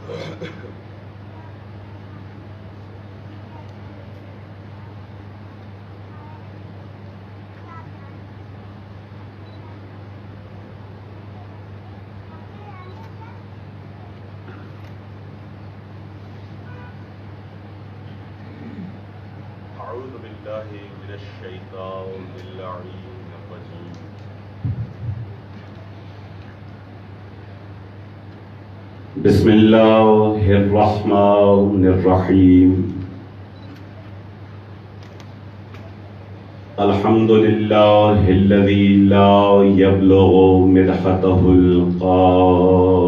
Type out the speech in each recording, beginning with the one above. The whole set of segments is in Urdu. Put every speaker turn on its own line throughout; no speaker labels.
أعوذ بالله من الشيطان اللعين الرجيم بسم الله الرحمن الرحيم الحمد لله الذي لا يبلغ مدحته القائلون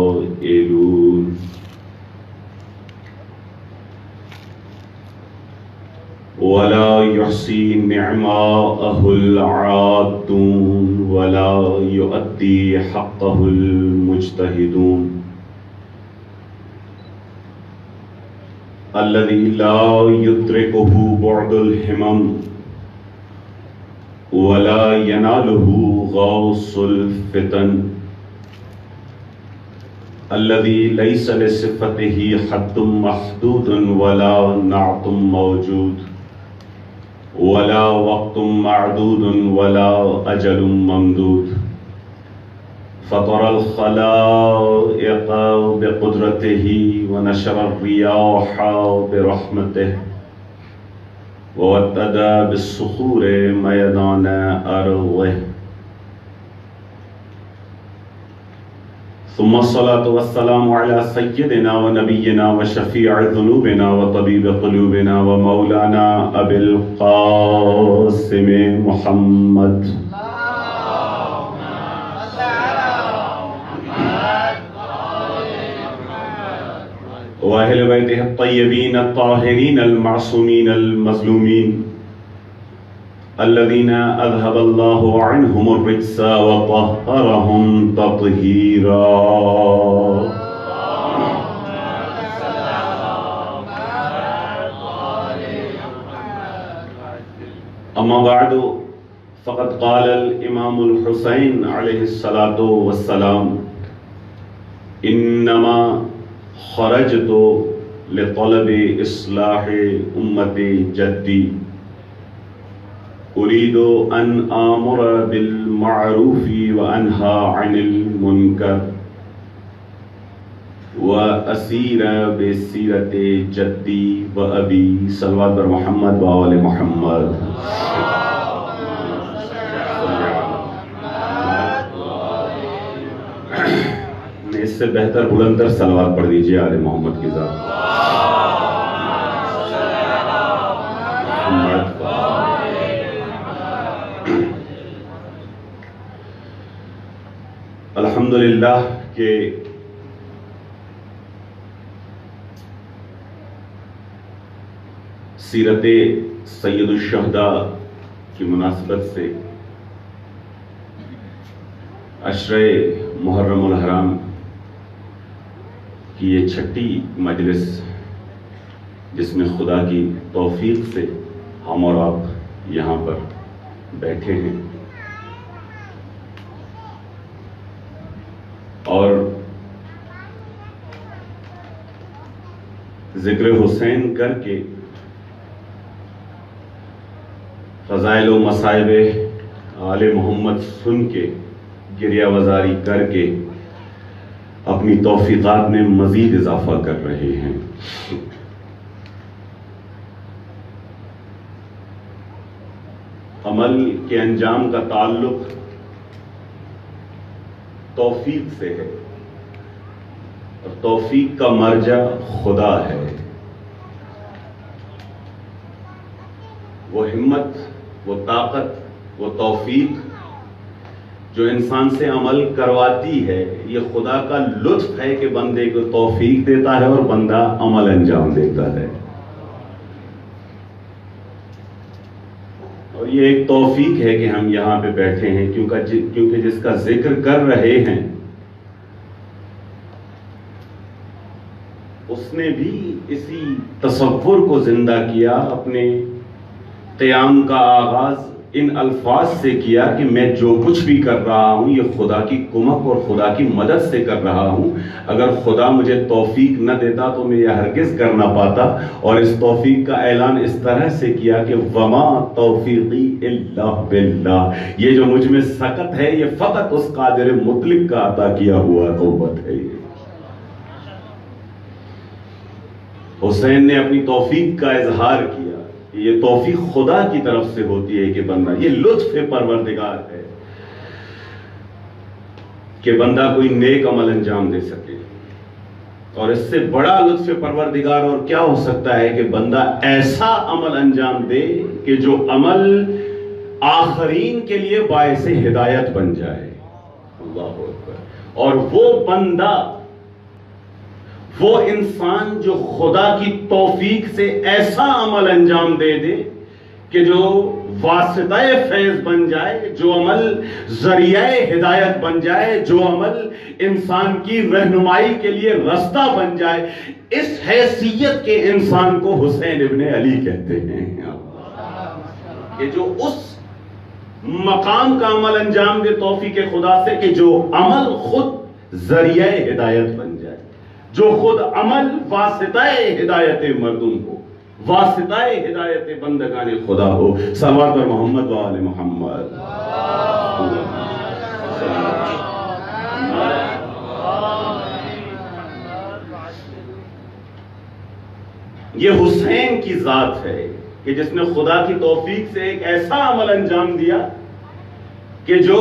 ولا يحصي نعماءه العادون ولا يؤدي حقه المجتهدون الذي لا يدركه بعد الهمم ولا يناله غوص الفتن الذي ليس لصفته حد محدود ولا نعت موجود ولا وقت معدود ولا أجل ممدود فطر الخلائق بقدرته ونشر الرياح برحمته وودد بالصخور ميدان أرضه ثم الصلاة والسلام على سيدنا ونبينا وشفيع ذنوبنا وطبيب قلوبنا ومولانا أبي القاسم محمد وأهل بيته الطيبين الطاهرين المعصومين المظلومين الذين أذهب الله عنهم الرجس وطهرهم تطهيرا أما بعد فقد قال الإمام الحسين عليه الصلاة والسلام إنما خرجت لطلب إصلاح أمة جدي أريد أن آمر بالمعروف وأنهى عن المنكر وأسير بسيرة جدي وأبي صلوات بر محمد وآل محمد. اس سے بہتر بلندر صلوات پڑھ دیجئے آل محمد کی ذات. الحمدللہ کہ سیرت سید الشہداء کی مناسبت سے عشرہ محرم الحرام کی یہ چھٹی مجلس جس میں خدا کی توفیق سے ہم اور آپ یہاں پر بیٹھے ہیں اور ذکر حسین کر کے فضائل و مصائب آل محمد سن کے گریہ وزاری کر کے اپنی توفیقات میں مزید اضافہ کر رہے ہیں. عمل کے انجام کا تعلق توفیق سے ہے اور توفیق کا مرجع خدا ہے. وہ ہمت، وہ طاقت، وہ توفیق جو انسان سے عمل کرواتی ہے، یہ خدا کا لطف ہے کہ بندے کو توفیق دیتا ہے اور بندہ عمل انجام دیتا ہے. اور یہ ایک توفیق ہے کہ ہم یہاں پہ بیٹھے ہیں کیونکہ جس کا ذکر کر رہے ہیں اس نے بھی اسی تصور کو زندہ کیا. اپنے قیام کا آغاز ان الفاظ سے کیا کہ میں جو کچھ بھی کر رہا ہوں یہ خدا کی کمک اور خدا کی مدد سے کر رہا ہوں. اگر خدا مجھے توفیق نہ دیتا تو میں یہ ہرگز کر نہ پاتا. اور اس توفیق کا اعلان اس طرح سے کیا کہ وما توفیقی الا باللہ، یہ جو مجھ میں سکت ہے یہ فقط اس قادر مطلق کا عطا کیا ہوا قوت ہے. حسین نے اپنی توفیق کا اظہار کیا. یہ توفیق خدا کی طرف سے ہوتی ہے کہ بندہ، یہ لطف پروردگار ہے کہ بندہ کوئی نیک عمل انجام دے سکے. اور اس سے بڑا لطف پروردگار اور کیا ہو سکتا ہے کہ بندہ ایسا عمل انجام دے کہ جو عمل آخرین کے لیے باعث ہدایت بن جائے. اللہ اکبر. اور وہ بندہ، وہ انسان جو خدا کی توفیق سے ایسا عمل انجام دے دے کہ جو واسطہ فیض بن جائے، جو عمل ذریعہ ہدایت بن جائے، جو عمل انسان کی رہنمائی کے لیے رستہ بن جائے، اس حیثیت کے انسان کو حسین ابن علی کہتے ہیں. کہ جو اس مقام کا عمل انجام دے توفیق خدا سے کہ جو عمل خود ذریعہ ہدایت بن جائے، جو خود عمل واسطہ ہدایت مردم ہو، واسطہ ہدایت بندگان خدا ہو. صلوات پر محمد و آل محمد. یہ حسین کی ذات ہے کہ جس نے خدا کی توفیق سے ایک ایسا عمل انجام دیا کہ جو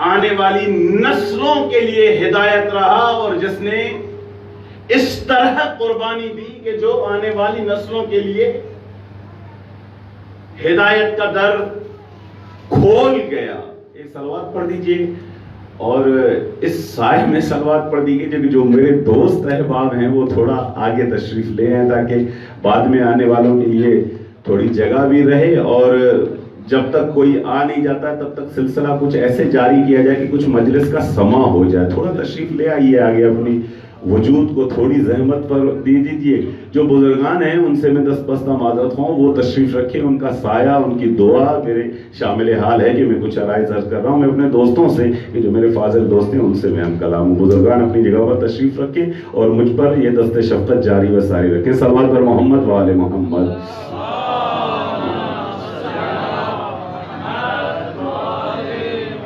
آنے والی نسلوں کے لیے ہدایت رہا، اور جس نے اس طرح قربانی دی کہ جو آنے والی نسلوں کے لیے ہدایت کا در کھول گیا. ایک صلوات پڑھ دیجئے. اور اس سائے میں صلوات پڑھ دیجئے کہ جو میرے دوست احباب ہیں وہ تھوڑا آگے تشریف لے آئیں تاکہ بعد میں آنے والوں کے لیے تھوڑی جگہ بھی رہے. اور جب تک کوئی آ نہیں جاتا ہے تب تک سلسلہ کچھ ایسے جاری کیا جائے کہ کچھ مجلس کا سما ہو جائے. تھوڑا تشریف لے آئیے آگے، اپنی وجود کو تھوڑی زحمت پر دے دیجئے. جو بزرگان ہیں ان سے میں دست پستہ معذرت ہوں، وہ تشریف رکھیں. ان کا سایہ، ان کی دعا میرے شامل حال ہے کہ میں کچھ عرائض عرض کر رہا ہوں. میں اپنے دوستوں سے کہ جو میرے فاضل دوست ہیں ان سے میں ہم کلام ہوں. بزرگان اپنی جگہ پر تشریف رکھیں اور مجھ پر یہ دست شفقت جاری و ساری رکھیں. صلوات پر محمد و آل محمد.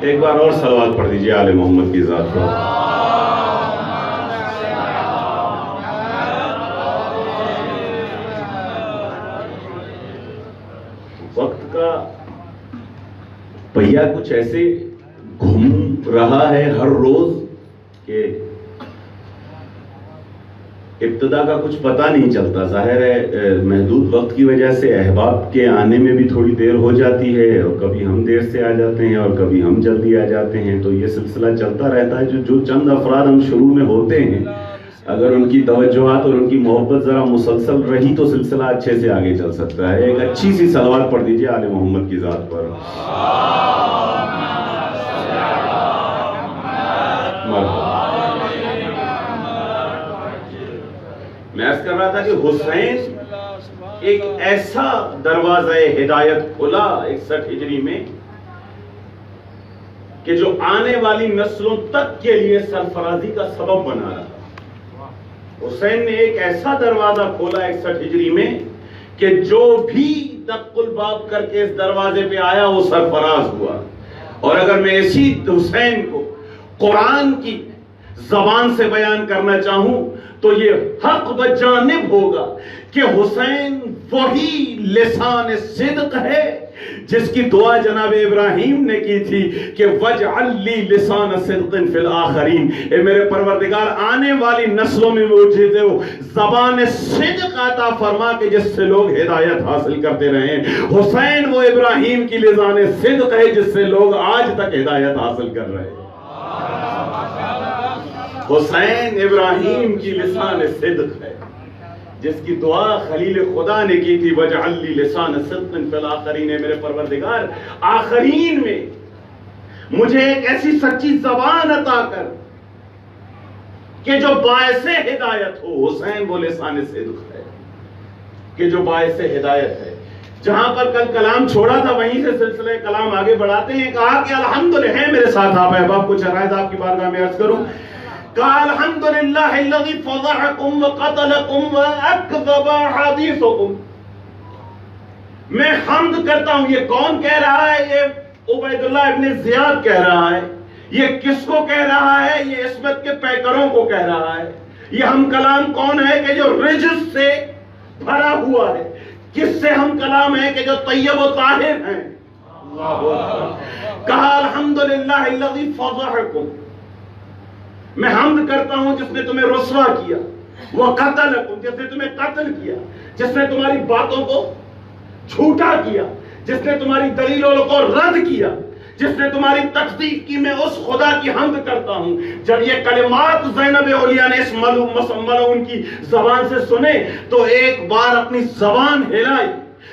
ایک بار اور صلوات پڑھ دیجئے آل محمد کی ذات پر. وقت کا پہیہ کچھ ایسے گھوم رہا ہے ہر روز کہ ابتدا کا کچھ پتہ نہیں چلتا. ظاہر ہے محدود وقت کی وجہ سے احباب کے آنے میں بھی تھوڑی دیر ہو جاتی ہے، اور کبھی ہم دیر سے آ جاتے ہیں اور کبھی ہم جلدی آ جاتے ہیں. تو یہ سلسلہ چلتا رہتا ہے. جو چند افراد ہم شروع میں ہوتے ہیں، اگر ان کی توجہات اور ان کی محبت ذرا مسلسل رہی تو سلسلہ اچھے سے آگے چل سکتا ہے. ایک اچھی سی صلوات پڑھ دیجئے آل محمد کی ذات پر. میں عرض کر رہا تھا کہ حسین ایک ایسا دروازہ ہدایت کھلا 61 ہجری میں کہ جو آنے والی نسلوں تک کے لیے سرفرازی کا سبب بنا رہا. حسین نے ایک ایسا دروازہ کھولا 61 ہجری میں کہ جو بھی دق الباب کر کے اس دروازے پہ آیا وہ سرفراز ہوا. اور اگر میں اسی حسین کو قرآن کی زبان سے بیان کرنا چاہوں تو یہ حق بجانب ہوگا کہ حسین وہی لسان صدق ہے جس کی دعا جناب ابراہیم نے کی تھی کہ وَجْعَلْ لِي لِسَانَ صِدْقٍ فِي الْآخَرِينَ. اے میرے پروردگار آنے والی نسلوں میں مجھے زبان صدق عطا فرما کہ جس سے لوگ ہدایت حاصل کرتے رہیں. حسین وہ ابراہیم کی لسان صدق ہے جس سے لوگ آج تک ہدایت حاصل کر رہے ہیں. حسین ابراہیم کی لسان صدق ہے جس کی دعا خلیل خدا نے کی تھی وَجْعَلْ لِي لِسَانَ صِدْقٍ فِي الْآخَرِينَ. میرے پروردگار آخرین میں مجھے ایک ایسی سچی زبان عطا کر کہ جو باعث ہدایت ہو. حسین وہ لسان صدق ہے. کہ جو باعث ہدایت ہے. جہاں پر کل کلام چھوڑا تھا وہیں سے سلسلہ کلام آگے بڑھاتے ہیں. کہا کہ الحمدللہ، میرے ساتھ آپ احباب کچھ عرائض آپ کی بارگاہ میں عرض کروں. کہا الحمدللہ الذی فضحکم وقتلکم واکذب حدیثکم. میں حمد کرتا ہوں. یہ کون کہہ رہا ہے؟ یہ عبید اللہ ابن زیاد کہہ رہا ہے. یہ کس کو کہہ رہا ہے؟ یہ عصمت کے پیکروں کو کہہ رہا ہے. یہ ہم کلام کون ہے کہ جو رجس سے بھرا ہوا ہے؟ کس سے ہم کلام ہے کہ جو طیب و طاہر ہیں؟ کہا الحمدللہ الذی فضحکم. میں حمد کرتا ہوں جس نے تمہیں رسوا کیا. وقتلکم، جس نے تمہیں قتل کیا، جس نے تمہاری باتوں کو جھوٹا کیا، جس نے تمہاری دلیلوں کو رد کیا، جس نے تمہاری تکذیب کی. میں اس خدا کی حمد کرتا ہوں. جب یہ کلمات زینب اولیاء نے اس ملعون کی زبان سے سنے تو ایک بار اپنی زبان ہلائی،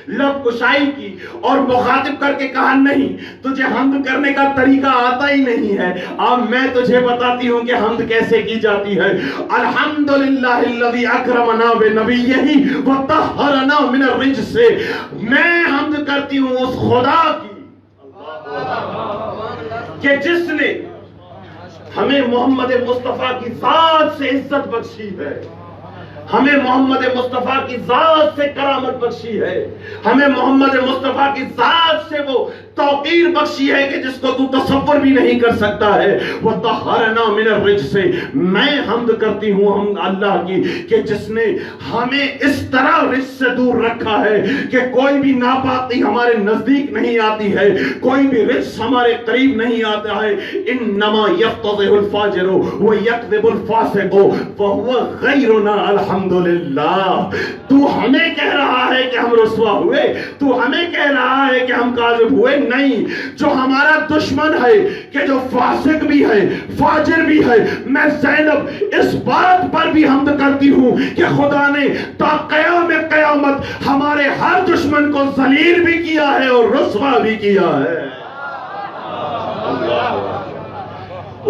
لب کشائی کی اور مخاطب کر کے کہا نہیں، تجھے حمد کرنے کا طریقہ آتا ہی نہیں ہے، اب میں تجھے بتاتی ہوں کہ حمد کیسے کی جاتی ہے. الحمدللہ الذی اکرمنا بنبیہ وطہرنا من الرجس. میں حمد کرتی ہوں اس خدا کی کہ جس نے ہمیں محمد مصطفیٰ کی ذات سے عزت بخشی ہے، ہمیں محمد مصطفیٰ کی ذات سے کرامت بخشی ہے، ہمیں محمد مصطفیٰ کی ذات سے وہ توقیر بخشی ہے کہ جس کو تو تصور بھی نہیں کر سکتا ہے. وطہرنا من الرجس. میں حمد کرتی ہوں ہم اللہ کی کہ جس نے ہمیں اس طرح رجس سے دور رکھا ہے کہ کوئی بھی ناپاکی ہمارے نزدیک نہیں آتی ہے، کوئی بھی رجس ہمارے قریب نہیں آتا ہے. انما یفتضح الفاجر ویکذب الفاسق فهو غیرنا. الحمدللہ. تو ہمیں کہہ رہا ہے کہ ہم رسوا ہوئے، تو ہمیں کہہ رہا ہے کہ ہم کاذب ہوئے. نہیں، جو ہمارا دشمن ہے کہ جو فاسق بھی ہے، فاجر بھی ہے، میں زینب اس بات پر بھی حمد کرتی ہوں کہ خدا نے تا قیام قیامت ہمارے ہر دشمن کو ذلیل بھی کیا ہے اور رسوا بھی کیا ہے.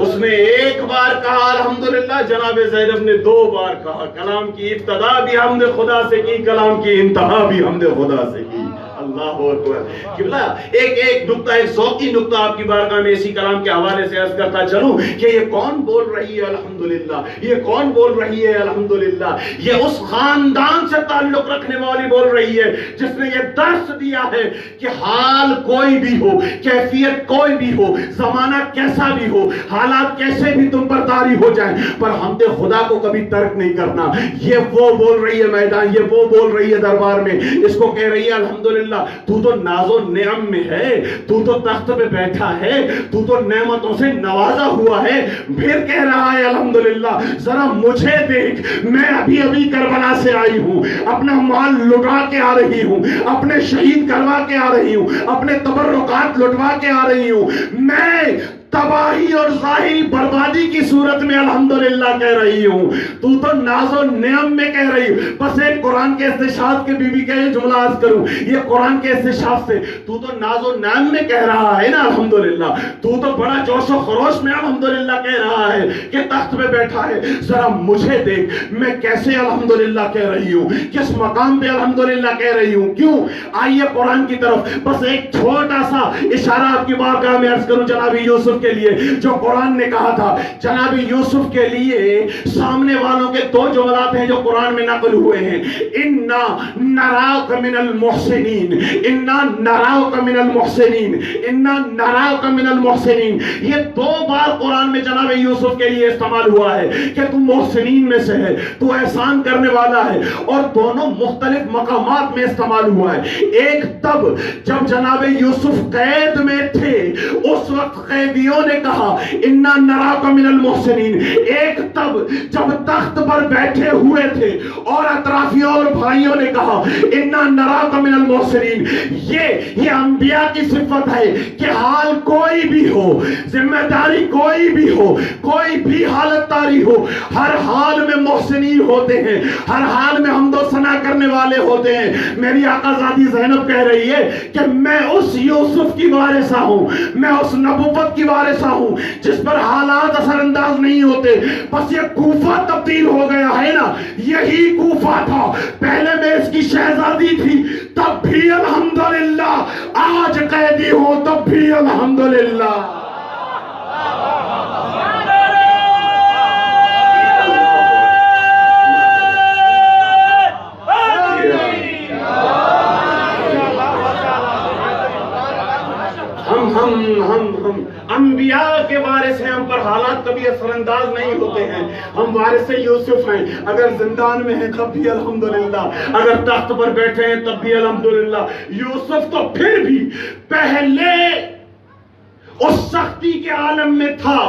اس نے ایک بار کہا الحمدللہ، جناب زینب نے 2 بار کہا. کلام کی ابتدا بھی حمد خدا سے کی، کلام کی انتہا بھی حمد خدا سے کی. اللہ اکبر. قبلہ ایک نقطہ، ایک ذوقی نقطہ آپ کی بارگاہ میں اسی کلام کے حوالے سے عرض کرتا چلوں کہ یہ کون بول رہی ہے الحمدللہ؟ یہ کون بول رہی ہے الحمدللہ؟ یہ اس خاندان سے تعلق رکھنے والی بول رہی ہے جس نے یہ درس دیا ہے کہ حال کوئی بھی ہو، کیفیت کوئی بھی ہو، زمانہ کیسا بھی ہو، حالات کیسے بھی تم پر طاری ہو جائیں، پر حمد خدا کو کبھی ترک نہیں کرنا. یہ وہ بول رہی ہے میدان، یہ وہ بول رہی ہے دربار میں. اس کو کہہ رہی ہے الحمدللہ. تو تو ناز و نعم میں ہے، تو تو تخت پہ بیٹھا ہے، تو تو نعمتوں سے نوازا ہوا ہے، پھر کہہ رہا ہے الحمدللہ. ذرا مجھے دیکھ، میں ابھی کربلا سے آئی ہوں، اپنا مال لٹا کے آ رہی ہوں، اپنے شہید کروا کے آ رہی ہوں، اپنے تبرکات لٹوا کے آ رہی ہوں. میں تباہی اور ظاہری بربادی کی صورت میں الحمدللہ کہہ رہی ہوں، تو ناز و نعم میں کہہ رہی ہوں. بس ایک قرآن کے استشہاد کے بی کا یہ جملہ عرض کروں، یہ قرآن کے استشہاد سے تو ناز و نعم میں کہہ رہا ہے نا الحمدللہ. تو بڑا جوش و خروش میں الحمدللہ کہہ رہا ہے کہ تخت پہ بیٹھا ہے. ذرا مجھے دیکھ، میں کیسے الحمدللہ کہہ رہی ہوں، کس مقام پہ الحمدللہ کہہ رہی ہوں. کیوں؟ آئیے قرآن کی طرف بس ایک چھوٹا سا اشارہ آپ کی بارگاہ میں عرض کروں. جناب یوسف کے لیے جو قرآن نے کہا تھا، جناب یوسف کے لیے سامنے والوں کے 2 جملات ہیں جو قرآن میں نقل ہوئے ہیں. اِنَّا نَرَاكَ مِنَ الْمُحْسِنِينَ، اِنَّا نَرَاكَ مِنَ الْمُحْسِنِينَ، اِنَّا نَرَاكَ مِنَ الْمُحْسِنِينَ. یہ 2 بار قرآن میں جناب یوسف کے لیے استعمال ہوا ہے کہ تو محسنین میں سے ہے، تو احسان کرنے والا ہے، اور دونوں مختلف مقامات میں استعمال ہوا ہے. ایک تب جب جناب یوسف قید میں تھے، اس وقت قیدیوں نے کہا اِنَّا نَرَاكَ مِنَ الْمُحْسِنِينَ. ایک تب جب تخت پر بیٹھے ہوئے تھے اور اطرافیوں اور بھائیوں نے کہا اِنَّا نَرَاكَ مِنَ الْمُحْسِنِينَ. یہ انبیاء کی صفت ہے کہ حال کوئی بھی ہو، ذمہ داری کوئی بھی ہو، کوئی بھی حالت تاری ہو، ہر حال میں محسنین ہوتے ہیں، ہر حال میں حمد و ثنا کرنے والے ہوتے ہیں. میری آقا زادی زینب کہہ رہی ہے کہ میں اس یوسف کی وارثہ ہوں، میں اس نبوت کی وارثہ ہوں
جس پر حالات اثر انداز نہیں ہوتے. بس یہ کوفہ تبدیل ہو گیا ہے نا, یہی کوفہ تھا پہلے میں اس کی شہزادی تھی, تب بھی الحمدللہ, آج قیدی ہو تب بھی الحمدللہ. ہم انبیاء کے وارث ہیں, ہم پر حالات کبھی اثر انداز نہیں ہوتے ہیں. ہم وارث یوسف ہیں, اگر زندان میں ہیں تب بھی الحمدللہ, اگر تخت پر بیٹھے ہیں تب بھی الحمدللہ. یوسف تو پھر بھی پہلے اس سختی کے عالم میں تھا,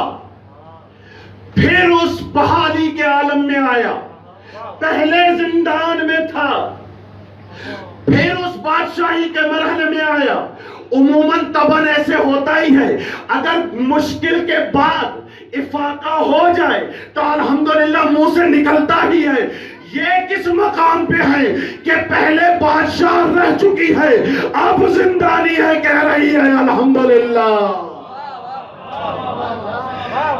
پھر اس بحالی کے عالم میں آیا. پہلے زندان میں تھا, پھر اس بادشاہی کے مرحلے میں آیا. عموماً طبعاً ایسے ہوتا ہی ہے, اگر مشکل کے بعد افاقہ ہو جائے تو الحمدللہ منہ سے نکلتا ہی ہے. یہ کس مقام پہ ہے کہ پہلے بادشاہ رہ چکی ہے, اب زندانی ہے, کہہ رہی ہے الحمدللہ.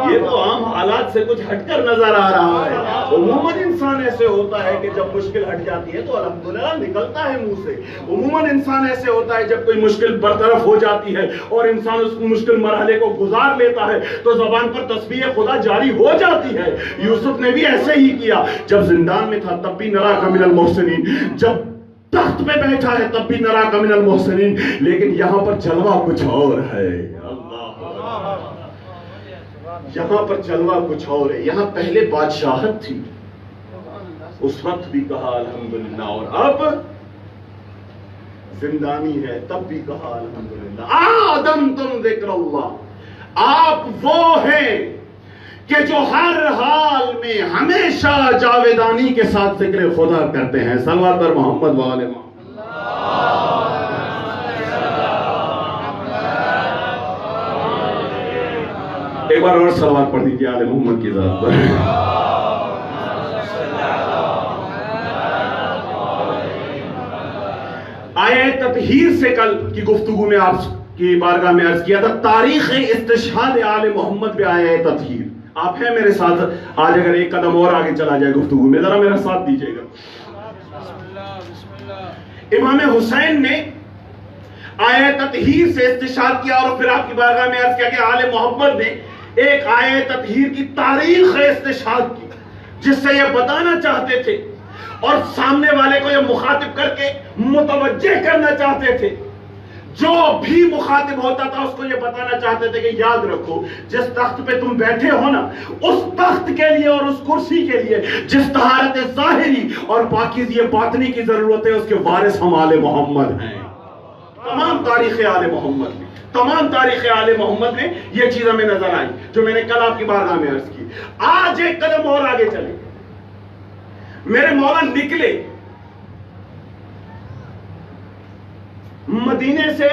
یہ تو عام حالات سے کچھ ہٹ کر نظر آ رہا ہے. عموماً انسان ایسے ہوتا ہے کہ جب مشکل ہٹ جاتی ہے تو الحمدللہ نکلتا ہے منہ سے. عموماً انسان ایسے ہوتا ہے جب کوئی مشکل برطرف ہو جاتی ہے اور انسان اس مشکل مرحلے کو گزار لیتا ہے تو زبان پر تسبیح خدا جاری ہو جاتی ہے. یوسف نے بھی ایسے ہی کیا, جب زندان میں تھا تب بھی نراک من المحسنین, جب تخت پہ بیٹھا ہے تب بھی نراک من المحسنین. لیکن یہاں پر جلوہ کچھ اور ہے. یہاں پر جلوہ کچھ اور ہے. یہاں پہلے بادشاہت تھی, اس وقت بھی کہا الحمدللہ, اور اب زندانی ہے تب بھی کہا الحمدللہ. آدم تم ذکر اللہ, آپ وہ ہیں کہ جو ہر حال میں ہمیشہ جاویدانی کے ساتھ ذکر خدا کرتے ہیں. صلوات پر محمد و آل محمد. ایک بار اور صلوات پڑھ دیجیے آل محمد کی ذات پر. آیہ تطہیر سے کل کی گفتگو میں آپ کی بارگاہ میں عرض کیا تھا, تاریخ استشہاد آل محمد پہ آیہ تطہیر. آپ ہیں میرے ساتھ, آج اگر ایک قدم اور آگے چلا جائے گفتگو میں, ذرا میرا ساتھ دیجیے گا. امام حسین نے آیہ تطہیر سے استشہاد کیا اور پھر آپ کی بارگاہ میں عرض کیا کہ آل محمد نے ایک آیہ تطہیر کی تاریخ استشہاد کی, جس سے یہ بتانا چاہتے تھے اور سامنے والے کو یہ مخاطب کر کے متوجہ کرنا چاہتے تھے. جو بھی مخاطب ہوتا تھا اس کو یہ بتانا چاہتے تھے کہ یاد رکھو, جس تخت پہ تم بیٹھے ہو نا, اس تخت کے لیے اور اس کرسی کے لیے جس طہارت ظاہری اور پاکیزگی باطنی کی ضرورت ہے, اس کے وارث ہم آل محمد ہیں. تمام تاریخ آل محمد میں, تمام تاریخ آل محمد میں یہ چیز ہمیں نظر آئی جو میں نے کل آپ کی بارگاہ میں عرض کی. آج ایک قدم اور آگے چلے. میرے مولا نکلے مدینے سے,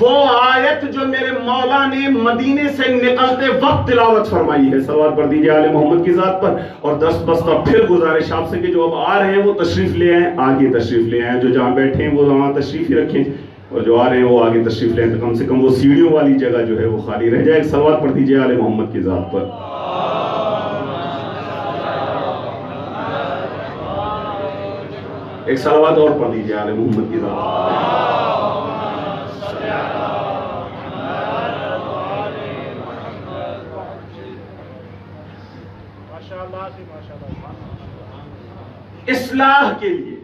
وہ آیت جو میرے مولا نے مدینے سے نکلتے وقت تلاوت فرمائی ہے. صلوات پڑھ دیجیے آل محمد کی ذات پر. اور دست بستہ پھر گزارش آپ سے کہ جو اب آ رہے ہیں وہ تشریف لے آئیں, آگے تشریف لے آئیں. جو جہاں بیٹھے ہیں وہ وہاں تشریف ہی رکھیں, اور جو آ رہے ہیں وہ آگے تشریف لیں, تو کم سے کم وہ سیڑھیوں والی جگہ جو ہے وہ خالی رہ جائے. صلوات پڑھ دیجیے آل محمد کی ذات پر. ایک صلوات اور پڑھ دیجیے آل محمد کی ذات پر. اصلاح کے لیے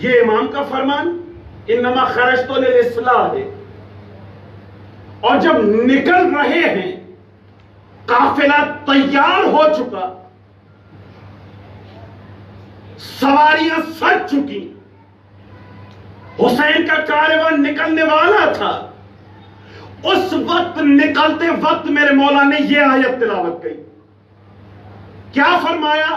یہ امام کا فرمان انما خرجت للاصلاح ہے. اور جب نکل رہے ہیں, قافلہ تیار ہو چکا, سواریاں سج چکی, حسین کا کاروان نکلنے والا تھا, اس وقت نکلتے وقت میرے مولا نے یہ آیت تلاوت کی. کیا فرمایا؟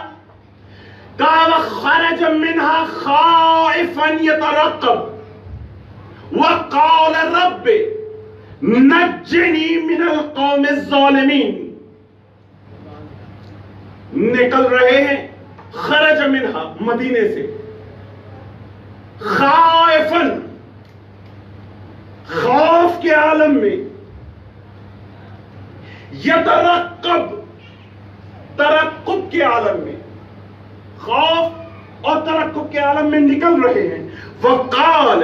وَخَرَجَ مِنْهَا خَائِفًا يَتَرَقَّبُ وَقَالَ رَبِّ نَجِّنِي مِنَ الْقَوْمِ الظَّالِمِينَ. نکل رہے ہیں, خرج منہا مدینے سے, خائفاً خوف کے عالم میں، یترقب ترقب کے عالم میں، خوف اور ترقب کے عالم میں نکل رہے ہیں. وقال،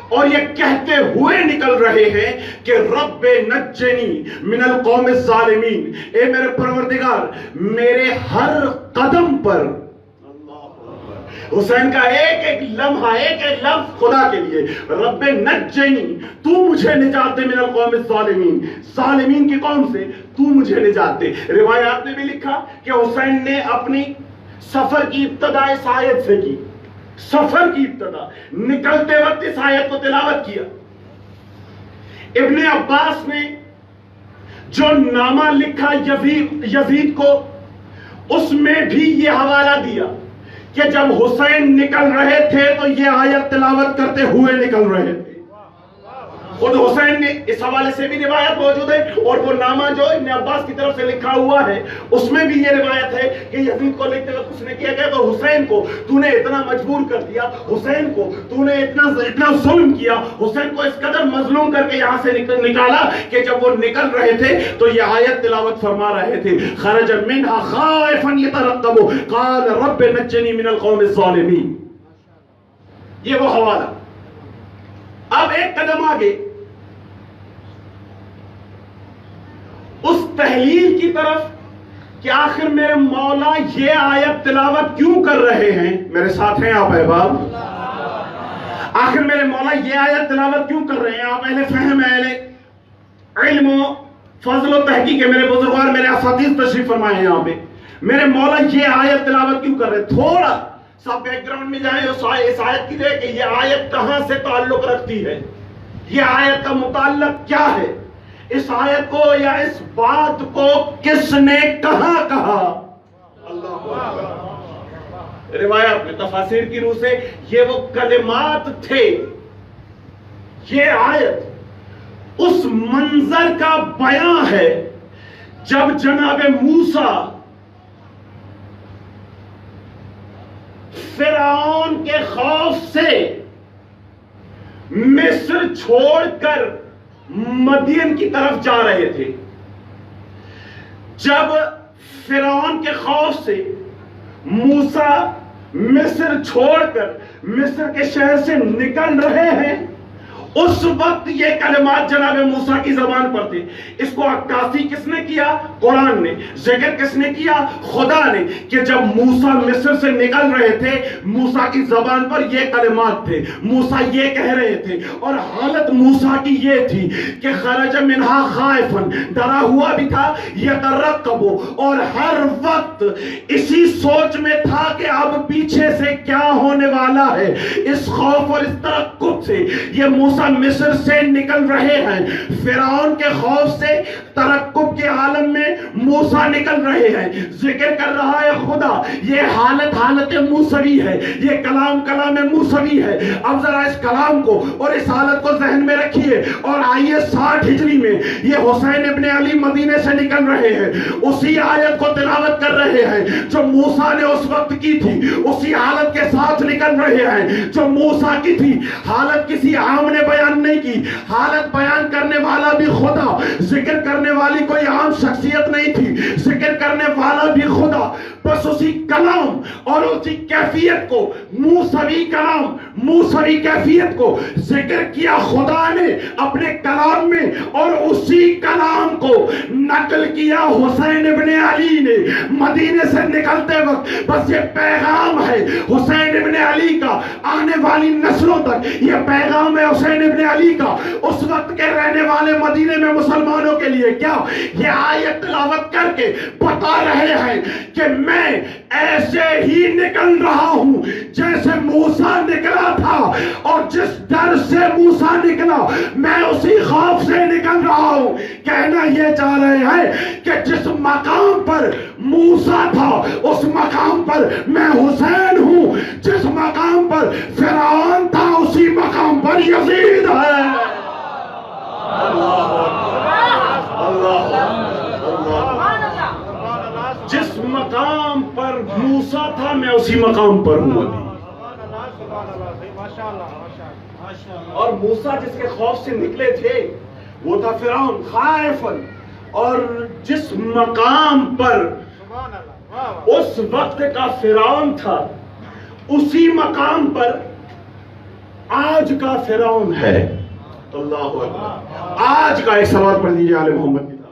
اور یہ کہتے ہوئے نکل رہے ہیں کہ رب نجنی من القوم الظالمین، اے میرے پروردگار میرے ہر قدم پر، حسین کا ایک ایک لمحہ، ایک ایک لفظ خدا کے لیے، رب نجنی، تو مجھے نجات دے، من القوم الظالمین، ظالمین کی قوم سے تو مجھے نجات دے. روایات نے بھی لکھا کہ حسین نے اپنی سفر کی ابتدا اس آیت سے کی، سفر کی ابتدا نکلتے وقت اس آیت کو تلاوت کیا. ابن عباس نے جو نامہ لکھا یزید کو، اس میں بھی یہ حوالہ دیا کہ جب حسین نکل رہے تھے تو یہ آیت تلاوت کرتے ہوئے نکل رہے تھے. خود حسین نے اس حوالے سے بھی روایت موجود ہے، اور وہ نامہ جو ابن عباس کی طرف سے لکھا ہوا ہے اس میں بھی یہ روایت ہے کہ یزید کو لکھتے وقت اس نے کیا کہ حسین کو تو نے اتنا مجبور کر دیا، حسین کو تو نے اتنا ظلم کیا، حسین کو اس قدر مظلوم کر کے یہاں سے نکالا کہ جب وہ نکل رہے تھے تو یہ آیت تلاوت فرما رہے تھے. خرج منها خائفا يترقب قال رب نجني من القوم الظالمين. یہ وہ حوالہ. اب ایک قدم آگے اس تحلیل کی طرف کہ آخر میرے مولا یہ آیت تلاوت کیوں کر رہے ہیں. میرے ساتھ ہیں آپ احباب؟ آخر میرے مولا یہ آیت تلاوت کیوں کر رہے ہیں؟ آپ اہل فہم، اہل علم و فضل و تحقیق کے میرے بزرگوار، میرے اساتذہ تشریف فرمائے ہیں یہاں پہ. میرے مولا یہ آیت تلاوت کیوں کر رہے ہیں؟ تھوڑا سا بیک گراؤنڈ میں جائیں اس آیت کی دے کہ یہ آیت کہاں سے تعلق رکھتی ہے، یہ آیت کا متعلق کیا ہے، اس آیت کو یا اس بات کو کس نے کہاں کہا. اللہ روایات میں تفاسیر کی روح سے یہ وہ کلمات تھے، یہ آیت اس منظر کا بیان ہے جب جناب موسیٰ فرعون کے خوف سے مصر چھوڑ کر مدین کی طرف جا رہے تھے. جب فرعون کے خوف سے موسیٰ مصر چھوڑ کر مصر کے شہر سے نکل رہے ہیں، اس وقت یہ کلمات جناب موسیٰ کی زبان پر تھے. اس کو عکاسی کس نے کیا؟ قرآن نے. ذکر کس نے کیا؟ خدا نے. کہ جب موسیٰ مصر سے نکل رہے تھے موسیٰ کی زبان پر یہ کلمات تھے، موسیٰ یہ کہہ رہے تھے، اور حالت موسیٰ کی یہ تھی کہ خرج منہا خائفاً، ڈرا ہوا بھی تھا، یترقب، اور ہر وقت اسی سوچ میں تھا کہ اب پیچھے سے کیا ہونے والا ہے. اس خوف اور اس ترقب سے یہ موسیٰ مصر سے نکل رہے ہیں. فرعون کے خوف سے ترقب کے عالم میں موسیٰ نکل رہے ہیں. ذکر کر رہا ہے خدا. یہ حالت موسوی ہے، یہ کلام موسوی ہے. اب ذرا اس کلام کو اور اس حالت کو ذہن میں رکھیے اور آئیے 60 ہجری میں یہ حسین ابن علی مدینے سے نکل رہے ہیں، اسی آیت کو تلاوت کر رہے ہیں جو موسیٰ نے اس وقت کی تھی، اسی حالت کے ساتھ نکل رہے ہیں جو موسیٰ کی تھی. حالت کسی عام نے بیان نہیں کی، حالت بیان کرنے والا بھی خدا، ذکر کرنے والی کوئی عام شخصیت نہیں تھی، ذکر کرنے والا بھی خدا. بس اسی کلام اور اسی کیفیت کو، موسوی کلام، موسوی کیفیت کو ذکر کیا خدا نے اپنے کلام میں، اور اسی کلام کو نقل کیا حسین ابن علی نے مدینے سے نکلتے وقت. بس یہ پیغام ہے حسین ابن علی کا آنے والی نسلوں تک، یہ پیغام ہے حسین ابن علی کا اس وقت کے رہنے والے مدینے میں مسلمانوں کے لیے. کیا یہ آیت تلاوت کر کے بتا رہے ہیں کہ میں ایسے ہی نکل رہا ہوں جیسے موسیٰ نکلا تھا، اور جس ڈر سے موسیٰ نکلا میں اسی خوف سے نکل رہا ہوں. کہنا یہ چاہ رہے ہیں کہ جس مقام پر موسیٰ تھا اس مقام پر میں حسین ہوں، جس مقام پر فرعون تھا اسی مقام پر یزید ہے. جس مقام پر موسیٰ تھا میں اسی مقام پر ہوں. ابھی اور موسیٰ جس کے خوف سے نکلے تھے وہ تھا فرعون خائفن، اور جس مقام پر اس وقت کا فرعون تھا اسی مقام پر آج کا فرعون ہے. اللہ اکبر. آج کا ایک سوال پڑھ لیجیے آل محمد کی طرف.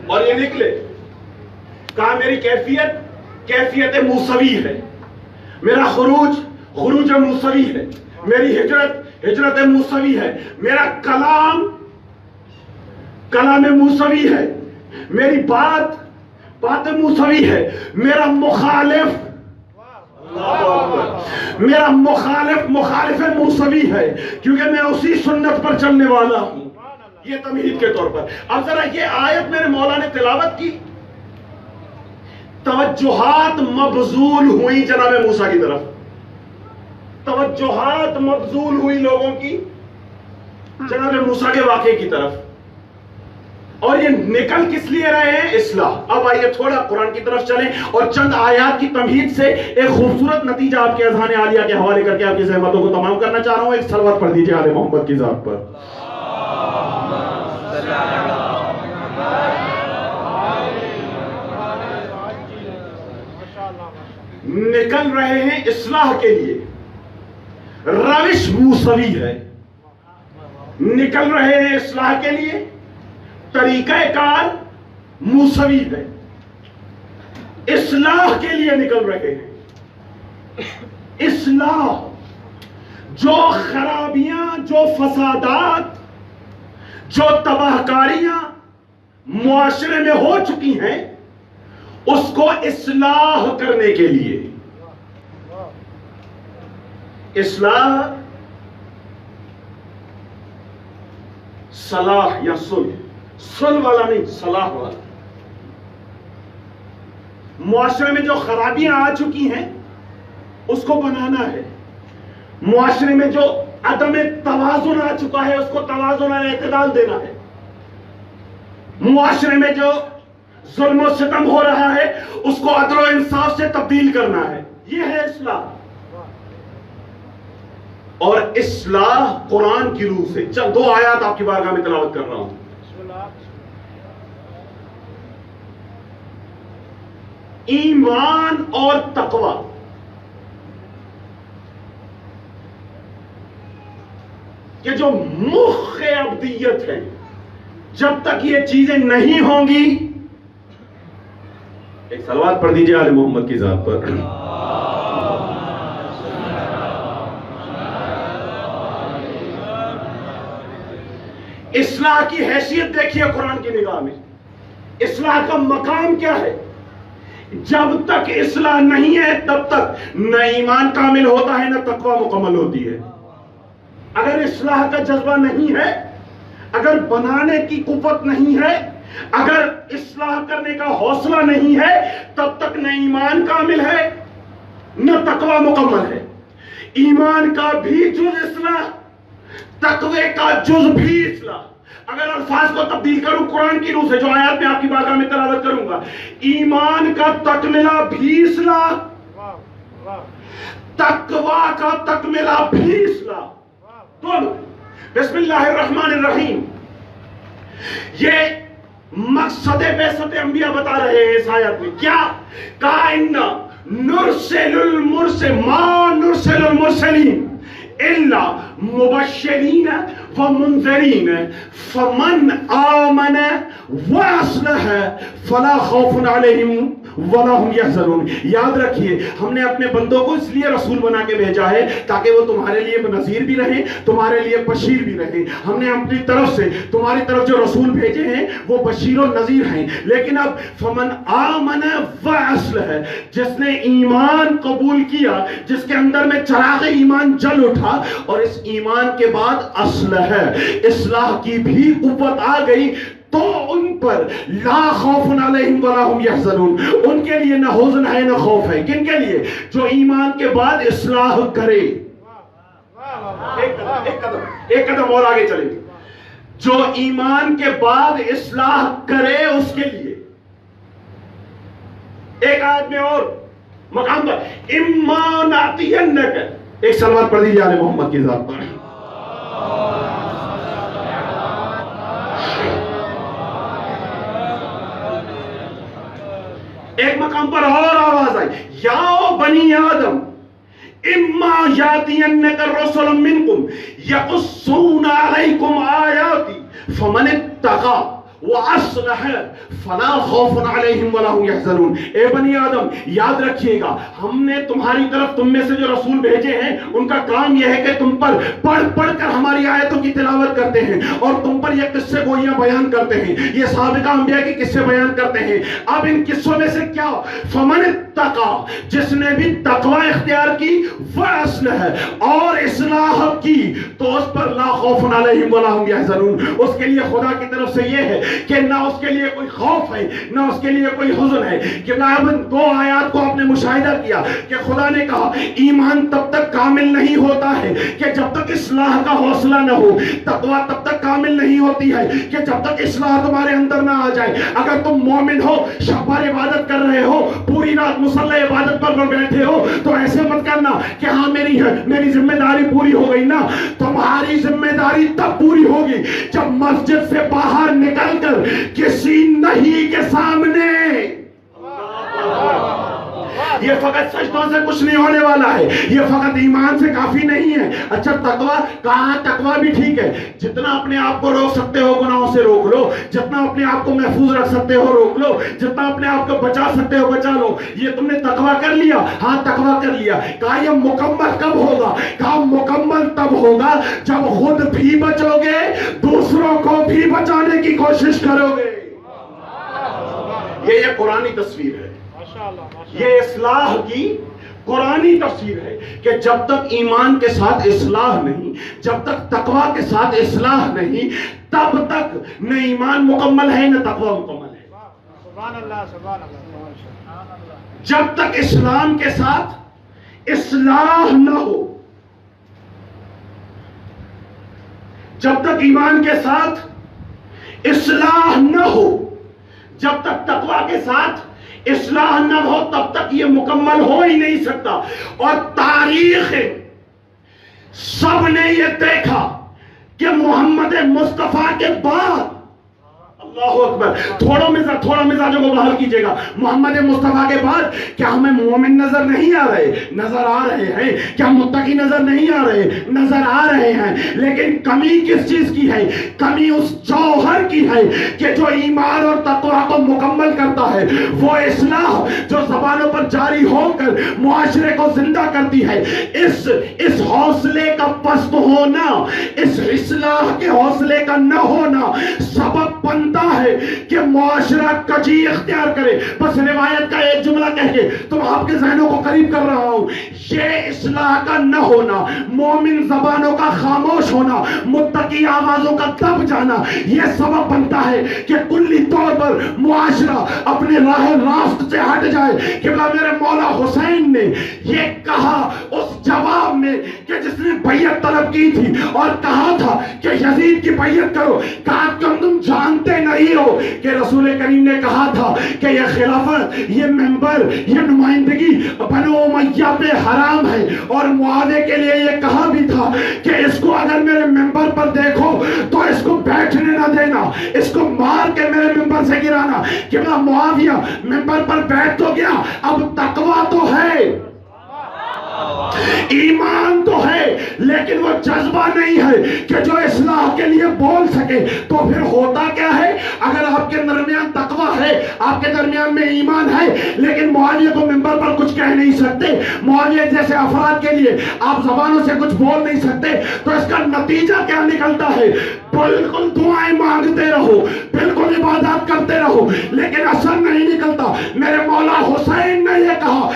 اور یہ نکلے کہا میری کیفیت موسوی ہے، میرا خروج موسوی ہے، میری ہجرت موسوی ہے، میرا کلام موسوی ہے، میری بات موسوی ہے، میرا مخالف موسوی ہے، کیونکہ میں اسی سنت پر چلنے والا ہوں. یہ تمہید کے طور پر. اب ذرا یہ آیت میرے مولا نے تلاوت کی، توجہات مبذول ہوئی جناب موسیٰ کی طرف، توجہات مبذول ہوئی لوگوں کی جناب موسیٰ کے واقعے کی طرف. اور یہ نکل کس لیے رہے ہیں؟ اصلاح. اب آئیے تھوڑا قرآن کی طرف چلیں اور چند آیات کی تمہید سے ایک خوبصورت نتیجہ آپ کے اذہان عالیہ کے حوالے کر کے آپ کی زحمتوں کو تمام کرنا چاہ رہا ہوں. ایک صلوات پڑھ دیجیے آل محمد کی ذات پر. نکل رہے ہیں اصلاح کے لیے، روش موسوی ہے. نکل رہے ہیں اصلاح کے لیے، طریقہ کار موسوی ہے. اصلاح کے لیے نکل رہے ہیں. اصلاح، جو خرابیاں، جو فسادات، جو تباہ کاریاں معاشرے میں ہو چکی ہیں اس کو اصلاح کرنے کے لیے. اصلاح صلاح یا صلح والا نہیں، صلاح والا. معاشرے میں جو خرابیاں آ چکی ہیں اس کو بنانا ہے. معاشرے میں جو عدم توازن آ چکا ہے اس کو توازن اور اعتدال دینا ہے. معاشرے میں جو ظلم و ستم ہو رہا ہے اس کو عدل و انصاف سے تبدیل کرنا ہے. یہ ہے اصلاح. اور اصلاح قرآن کی روح سے. چل دو آیات آپ کی بارگاہ میں تلاوت کر رہا ہوں. ایمان اور تقوی. یہ جو مخ ابدیت ہے، جب تک یہ چیزیں نہیں ہوں گی. ایک صلوات پڑھ دیجیے آل محمد کی ذات پر. اصلاح کی حیثیت دیکھیے قرآن کی نگاہ میں. اصلاح کا مقام کیا ہے؟ جب تک اصلاح نہیں ہے تب تک نہ ایمان کامل ہوتا ہے نہ تقوی مکمل ہوتی ہے. اگر اصلاح کا جذبہ نہیں ہے، اگر بنانے کی قوت نہیں ہے، اگر اصلاح کرنے کا حوصلہ نہیں ہے، تب تک نہ ایمان کامل ہے نہ تقوی مکمل ہے. ایمان کا بھی جز اصلاح، تقوی کا جز بھی اصلاح. اگر الفاظ کو تبدیل کروں قرآن کی روح سے، جو آیات میں آپ کی بارگاہ میں تلاوت کروں گا، ایمان کا تکملہ بھی اصلاح، تقوی کا تکملہ بھی اصلاح. دونوں. بسم اللہ الرحمن الرحیم. یہ مقصد بعثت انبیاء بتا رہے ہیں اس آیت میں. کیا کہا؟ ما نرسل المرسلین الا مبشرین ومنذرین فمن آمن واصلح فلا خوف علیہم ولا هم يحزنون. یاد رکھیے ہم نے اپنے بندوں کو اس لیے رسول بنا کے بھیجا ہے تاکہ وہ تمہارے لیے نذیر بھی رہیں، تمہارے لیے بشیر بھی رہیں. ہم نے اپنی طرف سے تمہاری طرف جو رسول بھیجے ہیں وہ بشیر و نذیر ہیں. لیکن اب فمن آمن واصلح، جس نے ایمان قبول کیا، جس کے اندر میں چراغ ایمان جل اٹھا اور اس ایمان کے بعد اصلاح کی بھی قوت آ گئی، تو ان پر لا خوف علیہم ولا هم يحزنون. ان کے لیے نہ حزن ہے نہ خوف ہے. کن کے لیے؟ جو ایمان کے بعد اصلاح کرے. ایک قدم اور آگے چلیں. جو ایمان کے بعد اصلاح کرے اس کے لیے. ایک آیت میں اور مقام پر اما ناتینک، ایک صلوات پڑھ دیجیے آل محمد کی ذات پر. ایک مقام پر اور آواز آئی یا بنی آدم اما یاتینک الرسل منکم یقصون علیکم آیاتی فمن اتقى وَأَصْلَحَ فَلَا خَوْفٌ عَلَيْهِمْ وَلَا هُمْ يَحْزَنُونَ. اے بنی آدم یاد رکھیے گا ہم نے تمہاری طرف تم میں سے جو رسول بھیجے ہیں ان کا کام یہ ہے کہ تم پر پڑھ پڑھ کر ہماری آیتوں کی تلاوت کرتے ہیں اور تم پر یہ قصے گوئیاں بیان کرتے ہیں، یہ سابقہ انبیاء کے قصے بیان کرتے ہیں. اب ان قصوں میں سے کیا فَمَنِ اتَّقَى، جس نے بھی تقوی اختیار کی وَأَصْلَحَ اور اصلاح کی تو اس پر لا خوف علیہم ولا هم يحزنون. اس کے لیے خدا کی طرف سے یہ ہے کہ نہ اس کے لیے کوئی خوف ہے نہ اس کے لیے کوئی حزن ہے. کہ اب دو آیات کو آپ نے مشاہدہ کیا کہ خدا نے کہا ایمان تب تک کامل نہیں ہوتا ہے کہ جب تک اصلاح کا حوصلہ نہ ہو، تقوی تب تک کامل نہیں ہوتی ہے کہ جب تک اصلاح تمہارے اندر نہ آ جائے. اگر تم مومن ہو، شب بھر عبادت کر رہے ہو، پوری رات مصلی عبادت پر بیٹھے ہو تو ایسے مت کرنا کہ ہاں میری ذمہ داری پوری ہو گئی. نا، تمہاری ذمہ داری تب پوری ہوگی جب مسجد سے باہر نکل کر کسی نہیں کے سامنے یہ فقط سجدوں سے کچھ نہیں ہونے والا ہے، یہ فقط ایمان سے کافی نہیں ہے. اچھا تقوی کہاں؟ تقوی بھی ٹھیک ہے، جتنا اپنے آپ کو روک سکتے ہو گناہوں سے روک لو، جتنا اپنے آپ کو محفوظ رکھ سکتے ہو روک لو، جتنا اپنے آپ کو بچا سکتے ہو بچا لو. یہ تم نے تقوی کر لیا، ہاں تقوی کر لیا. کہا یہ مکمل کب ہوگا؟ کہا مکمل تب ہوگا جب خود بھی بچو گے، دوسروں کو بھی بچانے کی کوشش کرو گے. یہ قرآنی تصویر ہے، یہ اصلاح کی قرآنی تفسیر ہے کہ جب تک ایمان کے ساتھ اصلاح نہیں، جب تک تقوی کے ساتھ اصلاح نہیں، تب تک نہ ایمان مکمل ہے نہ تقوی مکمل ہے.
سبحان اللہ سبحان اللہ.
جب تک اسلام کے ساتھ اصلاح نہ ہو، جب تک ایمان کے ساتھ اصلاح نہ ہو، جب تک تقوی کے ساتھ اصلاح نہ ہو، تب تک یہ مکمل ہو ہی نہیں سکتا. اور تاریخ سب نے یہ دیکھا کہ محمد مصطفیٰ کے بعد، اللہ اکبر، تھوڑا مزاجوں کو باہر کیجئے گا، محمد مصطفیٰ کے بعد کیا ہمیں مومن نظر نہیں آ رہے؟ نظر آ رہے ہیں. کیا متقی نظر نہیں آ رہے؟ نظر آ رہے ہیں. لیکن کمی کس چیز کی ہے؟ کمی اس جوہر کی ہے کہ جو ایمان اور تقوی کو مکمل کرتا ہے، وہ اصلاح جو زبانوں پر جاری ہو کر معاشرے کو زندہ کرتی ہے. اس حوصلے کا پست ہونا، اس اصلاح کے حوصلے کا نہ ہونا سبب بنتا ہے کہ معاشرہ کجی اختیار کرے. بس روایت کا ایک جملہ کہہ کے تم آپ کے ذہنوں کو قریب کر رہا ہوں. یہ اصلاح کا نہ ہونا، مومن زبانوں کا خاموش ہونا، متقی آوازوں کا دب جانا، یہ سبب بنتا ہے کہ کلی طور پر معاشرہ اپنے راہ راست سے ہٹ جائے. کہ میرے مولا حسین نے یہ کہا اس جواب میں کہ جس نے بیعت طلب کی تھی اور کہا تھا کہ یزید کی بیعت کرو، کہا تم جانتے نہیں ہو کہ رسول کریم نے کہا تھا کہ یہ خلافت، یہ منبر، یہ نمائندگی بنو امیہ پہ حرام ہے. اور معاویہ کے لیے یہ کہا بھی تھا کہ اس کو اگر میرے منبر پر دیکھو تو اس کو بیٹھنے نہ دینا، اس کو مار کے میرے منبر سے گرانا. کہ معاویہ منبر پر بیٹھ تو گیا، اب تقوی تو ہے، ایمان تو ہے، لیکن وہ جذبہ نہیں ہے کہ جو اصلاح کے لیے بول سکے. تو پھر ہوتا کیا ہے؟ اگر آپ کے درمیان تقوی ہے، آپ کے درمیان میں ایمان ہے، لیکن معاویہ کو منبر پر کچھ کہہ نہیں سکتے، معاویہ جیسے افراد کے لیے آپ زبانوں سے کچھ بول نہیں سکتے، تو اس کا نتیجہ کیا نکلتا ہے؟ بالکل دعائیں مانگتے رہو، بالکل عبادات کرتے رہو، لیکن اثر نہیں نکلتا. میرے مولا حسین نے یہ کہا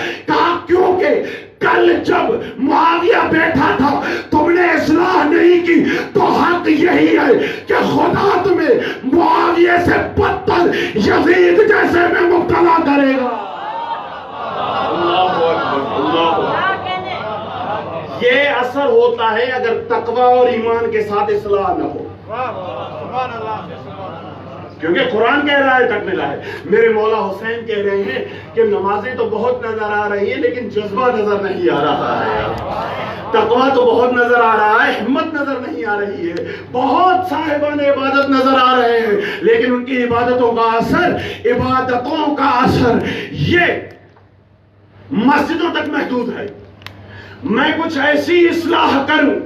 کیونکہ کل جب معاویہ بیٹھا تھا تم نے اصلاح نہیں کی، تو حق یہی ہے کہ خدا تمہیں معاویہ سے بدتر یزید جیسے میں مبتلا کرے گا. اللہ اکبر، اللہ اکبر. یہ اثر ہوتا ہے اگر تقوی اور ایمان کے ساتھ اصلاح نہ ہو. کیونکہ قرآن کہہ رہا ہے تک ملا ہے. میرے مولا حسین کہہ رہے ہیں کہ نمازیں تو بہت نظر آ رہی ہیں لیکن جذبہ نظر نہیں آ رہا ہے. تقویٰ تو بہت نظر آ رہا ہے، ہمت نظر نہیں آ رہی ہے. بہت صاحبان عبادت نظر آ رہے ہیں لیکن ان کی عبادتوں کا اثر، عبادتوں کا اثر یہ مسجدوں تک محدود ہے. میں کچھ ایسی اصلاح کروں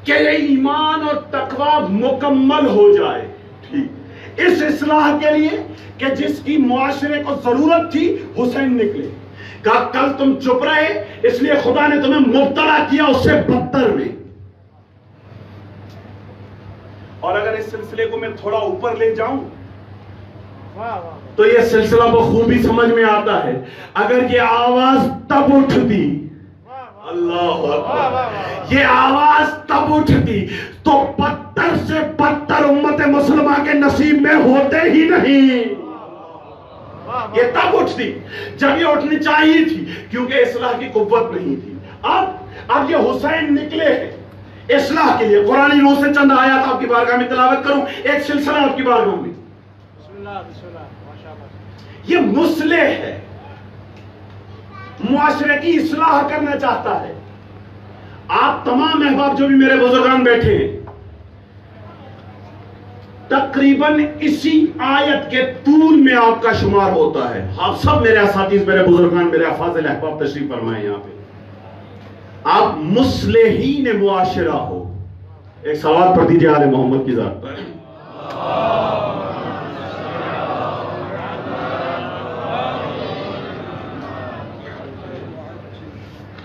کہ یہ ایمان اور تقویٰ مکمل ہو جائے. ٹھیک، اس اصلاح کے لیے کہ جس کی معاشرے کو ضرورت تھی حسین نکلے. کہا کل تم چپ رہے اس لیے خدا نے تمہیں مبتلا کیا اس سے بدتر میں. اور اگر اس سلسلے کو میں تھوڑا اوپر لے جاؤں تو یہ سلسلہ بخوبی سمجھ میں آتا ہے. اگر یہ آواز تب اٹھتی، اللہ اکبر، یہ آواز تب اٹھتی تو بدتر سے بدتر امت مسلمہ کے نصیب میں ہوتے ہی نہیں. یہ تب اٹھتی جب یہ اٹھنی چاہیے تھی کیونکہ اصلاح کی قوت نہیں تھی. اب یہ حسین نکلے ہیں اصلاح کے لیے. قرآن روح سے چند آیات آپ کی بارگاہ میں تلاوت کروں، ایک سلسلہ آپ کی بارگاہ میں. یہ مصلح ہے، معاشرے کی اصلاح کرنا چاہتا ہے. آپ تمام احباب جو بھی میرے بزرگان بیٹھے ہیں تقریباً اسی آیت کے طول میں آپ کا شمار ہوتا ہے. آپ سب میرے اساتذہ، میرے بزرگان، میرے افاضل احباب تشریف فرمائیں یہاں پہ. آپ مصلحین معاشرہ ہو. ایک سوال پڑھ دیجئے آل محمد کی ذات پر.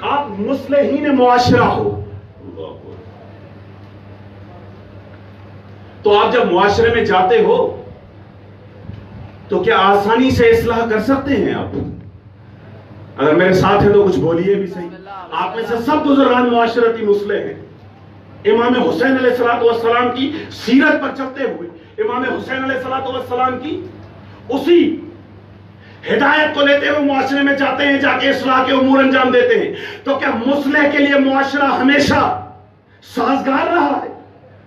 آپ مصلحین معاشرہ ہو تو آپ جب معاشرے میں جاتے ہو تو کیا آسانی سے اصلاح کر سکتے ہیں آپ؟ اگر میرے ساتھ ہیں تو کچھ بولیے بھی صحیح. آپ میں سے سب بزرگان معاشرتی مصلح ہیں. امام حسین علیہ السلام کی سیرت پر چلتے ہوئے امام حسین علیہ السلام کی اسی ہدایت کو لیتے ہوئے معاشرے میں جاتے ہیں، جا کے اصلاح کے امور انجام دیتے ہیں. تو کیا مصلح کے لیے معاشرہ ہمیشہ سازگار رہا ہے؟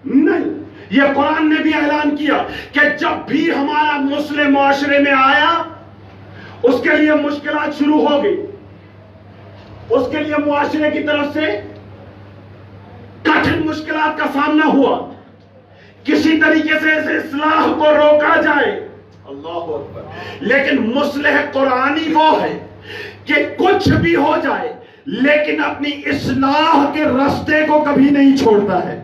نہیں. یہ قرآن نے بھی اعلان کیا کہ جب بھی ہمارا مصلح معاشرے میں آیا اس کے لیے مشکلات شروع ہو گئی، اس کے لیے معاشرے کی طرف سے کٹھن مشکلات کا سامنا ہوا. کسی طریقے سے اس اصلاح کو روکا جائے. اللہ اکبر. لیکن مصلح قرآنی وہ ہے کہ کچھ بھی ہو جائے لیکن اپنی اصلاح کے راستے کو کبھی نہیں چھوڑتا ہے،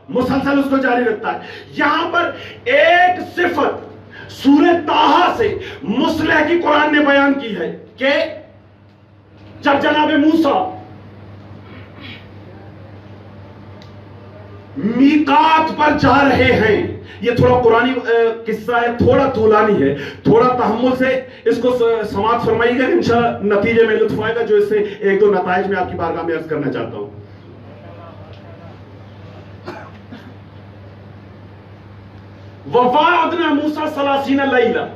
مسلسل اس کو جاری رکھتا ہے. یہاں پر ایک صفت سورہ طٰہٰ سے مصلح کی قرآن نے بیان کی ہے کہ جب جناب موسیٰ میقات پر جا رہے ہیں. یہ تھوڑا قرآنی قصہ ہے، تھوڑا طولانی ہے، تھوڑا تحمل سے اس کو سماعت فرمائیے گا. انشاءاللہ نتیجے میں لطف آئے گا جو اس سے ایک دو نتائج میں آپ کی بارگاہ میں عرض کرنا چاہتا ہوں. وَوَعَدْنَا مُوسَىٰ 30 لَيْلَةً،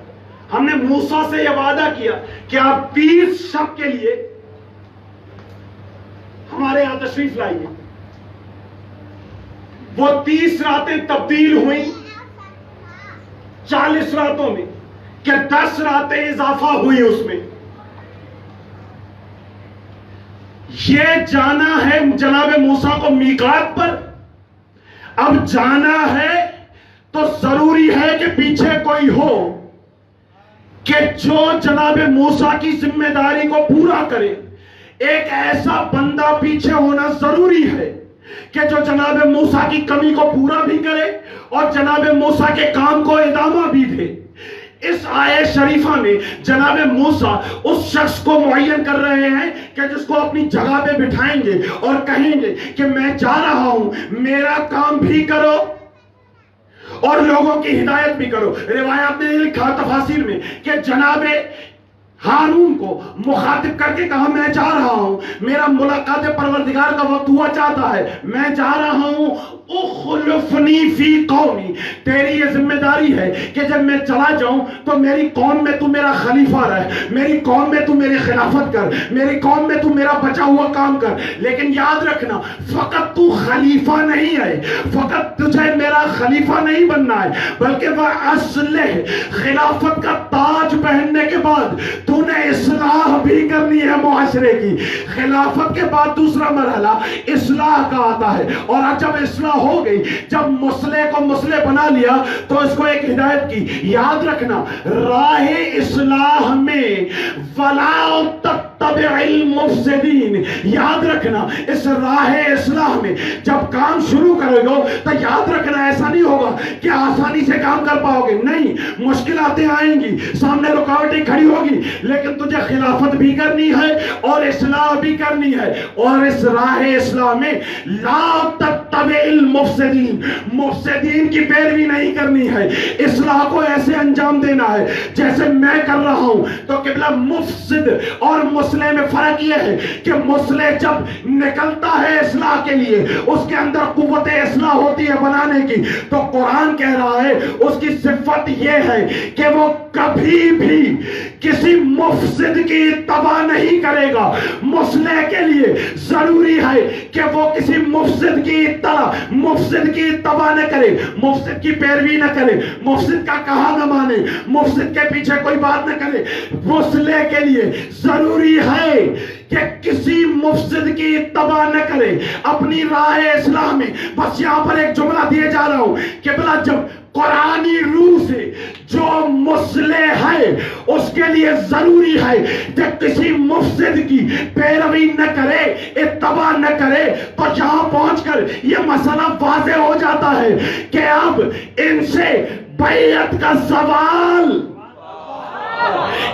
ہم نے موسیٰ سے یہ وعدہ کیا کہ آپ 30 شب کے لیے ہمارے یہاں تشریف لائیے. وہ 30 راتیں تبدیل ہوئیں 40 راتوں میں کہ 10 راتیں اضافہ ہوئی اس میں. یہ جانا ہے جناب موسیٰ کو میقات پر. اب جانا ہے تو ضروری ہے کہ پیچھے کوئی ہو کہ جو جناب موسیٰ کی ذمہ داری کو پورا کرے. ایک ایسا بندہ پیچھے ہونا ضروری ہے کہ جو جناب موسیٰ کی کمی کو پورا بھی کرے اور جناب موسیٰ کے کام کو ادامہ بھی دے. اس آیت شریفہ میں جناب موسیٰ اس شخص کو معین کر رہے ہیں کہ جس کو اپنی جگہ پہ بٹھائیں گے اور کہیں گے کہ میں جا رہا ہوں، میرا کام بھی کرو اور لوگوں کی ہدایت بھی کرو. روایات نے لکھا تفاسیر میں کہ جناب ہارون کو مخاطب کر کے کہا میں جا رہا ہوں, میرا ملاقات پروردگار کا وقت ہوا چاہتا ہے, میں جا رہا ہوں, اخلفنی فی قومی, تیری یہ ذمہ داری ہے کہ جب میں چلا جاؤں تو میری قوم میں تو میرا خلیفہ رہ, میری قوم میں تو میری خلافت کر, میری قوم میں تو میرا بچا ہوا کام کر. لیکن یاد رکھنا فقط تو خلیفہ نہیں ہے, فقط تجھے میرا خلیفہ نہیں بننا ہے, بلکہ وہ اصلح خلافت کا تاج پہننے کے بعد تو نے اصلاح بھی کرنی ہے معاشرے کی. خلافت کے بعد دوسرا مرحلہ اصلاح کا آتا ہے, اور جب اصلاح ہو گئی, جب مسلح کو مسلح بنا لیا تو اس کو ایک ہدایت کی. یاد رکھنا راہ اصلاح میں ولا تتبع المفسدین, یاد رکھنا اس راہ اصلاح میں جب کام شروع کرو گے تو یاد رکھنا ایسا نہیں ہوگا کہ آسانی سے کام کر پاؤ گے, نہیں, مشکلاتیں آئیں گی, سامنے رکاوٹیں کھڑی ہوگی, لیکن تجھے خلافت بھی کرنی ہے اور اصلاح بھی کرنی ہے. اور اس راہ اصلاح میں لا تتبع المفسدین, مفسدین کی پیروی نہیں کرنی ہے, اصلاح کو ایسے انجام دینا ہے جیسے میں کر رہا ہوں. تو قبلہ مفسد اور مصلح میں فرق یہ ہے کہ مصلح جب نکلتا ہے اصلاح کے لیے اس کے اندر قوت اصلاح ہوتی ہے بنانے کی, تو قرآن کہہ رہا ہے اس کی صفت یہ ہے کہ وہ کبھی بھی کسی مفسد کی اتباع نہیں کرے گا. مصلح کے لیے ضروری ہے کہ وہ کسی مفسد کی اتباع نہ کرے, مفسد کی پیروی نہ کرے, مفسد کا کہا نہ مانے, مفسد کے پیچھے کوئی بات نہ کرے. مصلح کے لیے ضروری ہے کہ کسی مفسد کی اتباع نہ کرے اپنی راہ اصلاح میں. بس یہاں پر ایک جملہ دیے جا رہا ہوں کہ بلا جب قرآنی روح سے جو مصلح ہے اس کے لیے ضروری ہے کہ کسی مفسد کی پیروی نہ کرے, اتباع نہ کرے, تو یہاں پہنچ کر یہ مسئلہ واضح ہو جاتا ہے کہ اب ان سے بیعت کا سوال,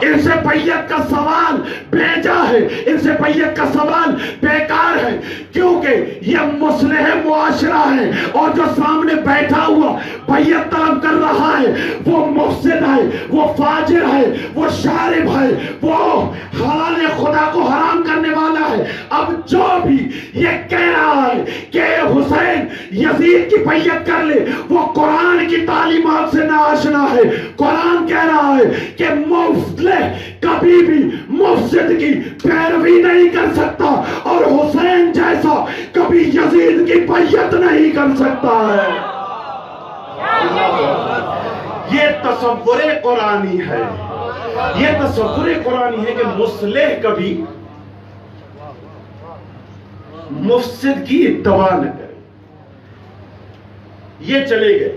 ان سے بیعت کا سوال بھیجا ہے, ان سے بیعت کا سوال بیکار ہے, کیونکہ یہ مصلح معاشرہ ہے اور جو سامنے بیٹھا ہوا بیعت طلب کر رہا ہے وہ مفسد ہے, وہ فاجر ہے, وہ شارب ہے, وہ حلال خدا کو حرام کرنے والا ہے. اب جو بھی یہ کہہ رہا ہے کہ حسین یزید کی بیعت کر لے وہ قرآن کی تعلیمات سے ناآشنا ہے. قرآن کہہ رہا ہے کہ مصلح کبھی بھی مفسد کی پیروی نہیں کر سکتا اور حسین جیسا کبھی یزید کی بیعت نہیں کر سکتا ہے. یہ تصور قرآنی ہے, یہ تصور قرآنی ہے کہ مصلح کبھی مفسد کی اتباع نہ کرے. یہ چلے گئے.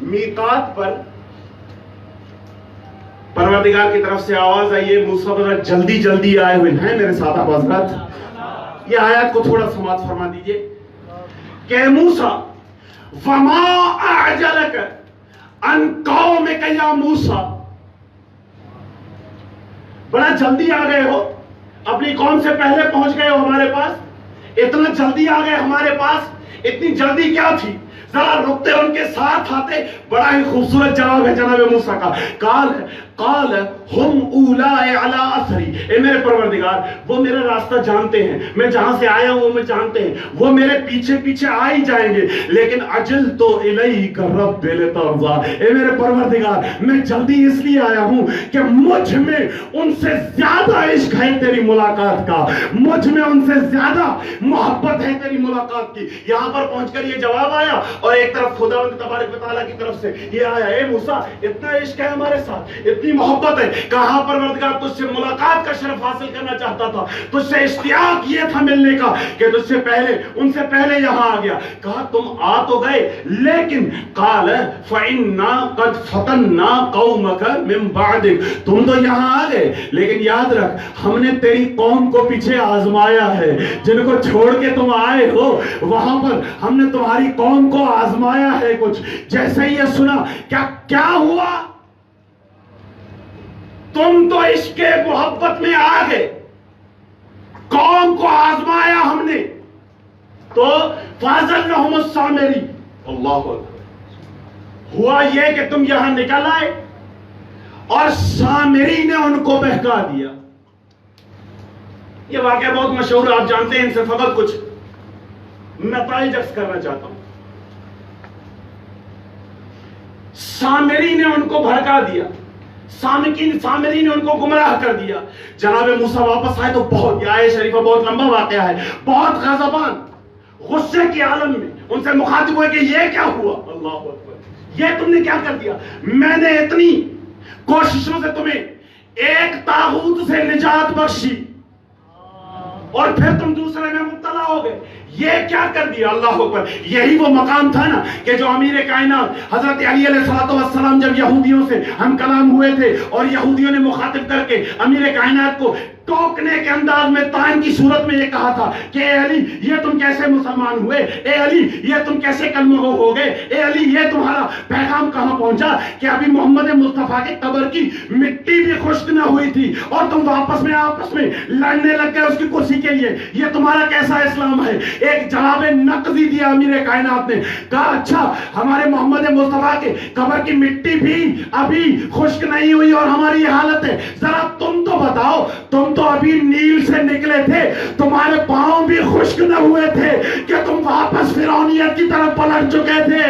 میقات پر پروردگار کی طرف سے آواز آئی ہے موسیٰ حضرت جلدی جلدی آئے ہوئے ہیں میرے ساتھ. آپ حضرت یہ آیات کو تھوڑا سماعت فرما دیجئے کہ موسیٰ وما اعجلک ان قومک یا موسیٰ, بڑا جلدی آ گئے ہو, اپنی قوم سے پہلے پہنچ گئے ہو ہمارے پاس, اتنا جلدی آ گئے ہمارے پاس, اتنی جلدی کیا تھی؟ ذرا رکتے ان کے ساتھ آتے. بڑا ہی خوبصورت جواب ہے جناب موسیٰ کا. قال ہم اولائی علی اثری, اے میرے پروردگار وہ میرا راستہ جانتے ہیں, میں جہاں سے آیا ہوں وہ جانتے ہیں, وہ میرے پیچھے پیچھے آ ہی جائیں گے, لیکن عجلت الیک رب لترضی, اے میرے پروردگار میں جلدی اس لیے آیا ہوں کہ مجھ میں ان سے زیادہ عشق ہے تیری ملاقات کا, مجھ میں ان سے زیادہ محبت ہے تیری ملاقات کی. یہاں پر پہنچ کر یہ جواب آیا اور ایک طرف خداوند تبارک و تعالیٰ کی طرف سے یہ آیا, اے موسیٰ اتنا عشق ہے ہمارے ساتھ, اتنی محبت ہے. کہاں پروردگار تجھ سے ملاقات کا شرف حاصل کرنا چاہتا تھا, تجھ سے اشتیاق یہ تھا ملنے کا کہ تجھ سے پہلے ان سے پہلے یہاں آ گیا. کہا تم آ تو گئے, لیکن قال فَإِنَّا قَدْ فَتَنَّا قَوْمَكَ مِن بَعْدِكَ, تم تو یہاں آ گئے لیکن یاد رکھ ہم نے تیری قوم کو پیچھے آزمایا ہے, جن کو چھوڑ کے تم آئے ہو وہاں پر ہم نے تمہاری قوم کو آزمایا ہے کچھ. جیسے ہی یہ سنا کیا ہوا, تم تو عشق محبت میں آ گئے, قوم کو آزمایا ہم نے, تو فَأَزَلَّهُمُ السَّامِرِي, اللہ اکبر, ہوا یہ کہ تم یہاں نکل آئے اور سامری نے ان کو بہکا دیا. یہ واقعہ بہت مشہور، آپ جانتے ہیں. ان سے فقط کچھ نتائج عرض کرنا چاہتا ہوں. سامری نے ان کو بھڑکا دیا، سامری نے ان کو گمراہ کر دیا. جناب موسیٰ واپس آئے تو بہت، یہ آیت شریفہ بہت لمبا واقعہ ہے، بہت غضبان، غصے کے عالم میں ان سے مخاطب ہوئے کہ یہ کیا ہوا؟ اللہ اکبر، یہ تم نے کیا کر دیا؟ میں نے اتنی کوششوں سے تمہیں ایک طاغوت سے نجات بخشی اور پھر تم دوسرے میں مبتلا ہو گئے، یہ کیا کر دیا؟ اللہ اکبر. یہی وہ مقام تھا نا کہ جو امیر کائنات حضرت علی علیہ السلام جب یہودیوں سے ہم کلام ہوئے تھے اور یہودیوں نے مخاطب کر کے امیر کائنات کو ٹوکنے کے انداز میں تائن کی صورت میں یہ کہا تھا کہ اے علی یہ تم کیسے مسلمان ہوئے، اے علی یہ تم کیسے کلمہ گو ہو گئے، اے علی یہ تمہارا پیغام کہاں پہنچا کہ ابھی محمد مصطفیٰ کے قبر کی مٹی بھی خشک نہ ہوئی تھی اور تم آپس میں لڑنے لگ گئے اس کی کرسی کے لیے. یہ تمہارا کیسا اسلام ہے؟ ایک جواب نقضی دیا امیر کائنات نے، کہا اچھا ہمارے محمد مصطفیٰ کے قبر کی مٹی بھی ابھی خشک نہیں ہوئی اور ہماری یہ حالت ہے. ذرا تم تو بتاؤ، تم تو ابھی نیل سے نکلے تھے، تمہارے پاؤں بھی خشک نہ ہوئے تھے کہ تم واپس فرعونیت کی طرف پلٹ چکے تھے.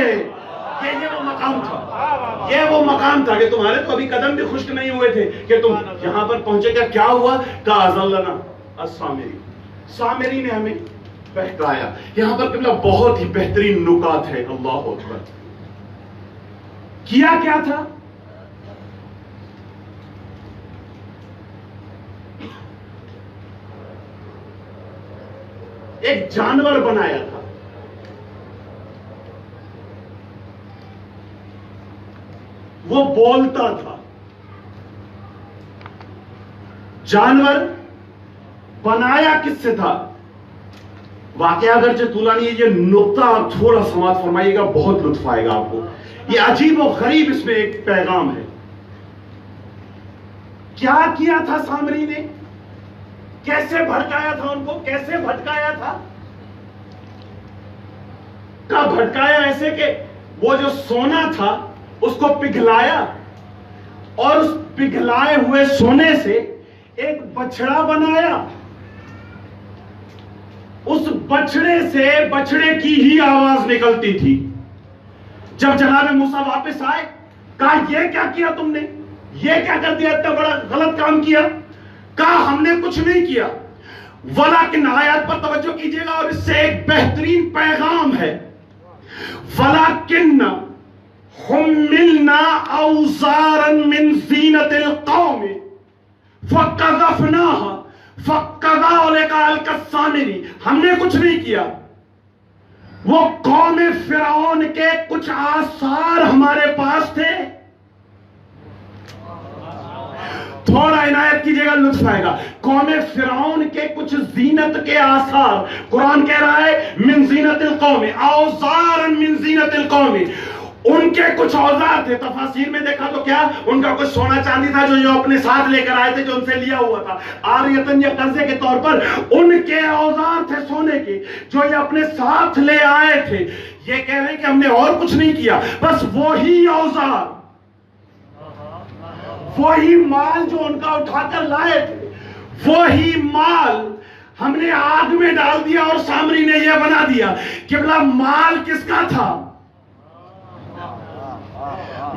یہ وہ مقام تھا، یہ وہ مقام تھا کہ تمہارے تو ابھی قدم بھی خشک نہیں ہوئے تھے کہ تم یہاں پر پہنچے. گا کیا ہوا؟ کہا ازلنا السامری، سامری نے ہمیں بہکایا. یہاں پر قبلہ بہت ہی بہترین نکات ہے. اللہ اکبر. کیا تھا؟ ایک جانور بنایا تھا. وہ بولتا تھا. جانور بنایا کس سے تھا؟ واقعہ اگرچہ طولانی ہے، یہ نقطہ آپ تھوڑا سماعت فرمائیے گا، بہت لطف آئے گا آپ کو. یہ عجیب و غریب اس میں ایک پیغام ہے. کیا تھا سامری نے؟ کیسے بھڑکایا تھا ان کو؟ کیسے بھٹکایا تھا؟ کیا بھٹکایا ایسے کہ وہ جو سونا تھا اس کو پگھلایا اور اس پگھلائے ہوئے سونے سے ایک بچڑا بنایا. اس بچڑے سے بچڑے کی ہی آواز نکلتی تھی. جب جناب موسیٰ واپس آئے کہا یہ کیا کیا تم نے؟ یہ کیا کر دیا؟ اتنا بڑا غلط کام کیا. کہا ہم نے کچھ نہیں کیا. ولیکن آیات پر توجہ کیجئے گا اور اس سے ایک بہترین پیغام ہے. ولیکن حملنا اوزارا من زینت القوم فقذفناها فكذلك القى السامری. ہم نے کچھ نہیں کیا. وہ قوم فرعون کے کچھ آثار ہمارے پاس تھے. تھوڑا عنایت کیجئے گا، لطف آئے گا. قوم فرعون کے کچھ زینت کے آثار. قرآن کہہ رہا ہے من زینت القوم، اوزارا من زینت القوم. ان کے کچھ اوزار تھے. تفاسیر میں دیکھا تو کیا ان کا کچھ سونا چاندی تھا جو یہ اپنے ساتھ لے کر آئے تھے، جو ان سے لیا ہوا تھا عاریتاً یا قرضے کے طور پر. ان کے اوزار تھے سونے کے جو یہ اپنے ساتھ لے آئے تھے. یہ کہہ رہے ہیں کہ ہم نے اور کچھ نہیں کیا، بس وہی اوزار، وہی مال جو ان کا اٹھا کر لائے تھے، وہی مال ہم نے آگ میں ڈال دیا اور سامری نے یہ بنا دیا. قبلہ مال کس کا تھا؟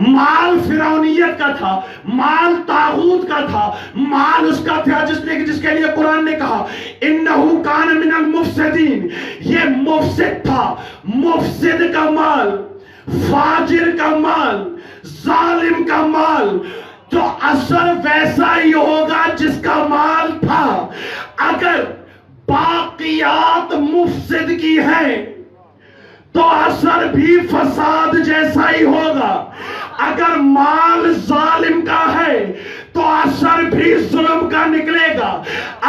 مال فرعونیت کا تھا، مال طاغوت کا تھا، مال اس کا تھا جس کے لیے قرآن نے کہا انہو کان من المفسدین. یہ مفسد تھا. مفسد کا مال، فاجر کا مال، ظالم کا مال تو اثر ویسا ہی ہوگا جس کا مال تھا. اگر باقیات مفسد کی ہیں تو اثر بھی فساد جیسا ہی ہوگا. اگر مال ظالم کا ہے تو اثر بھی ظلم کا نکلے گا.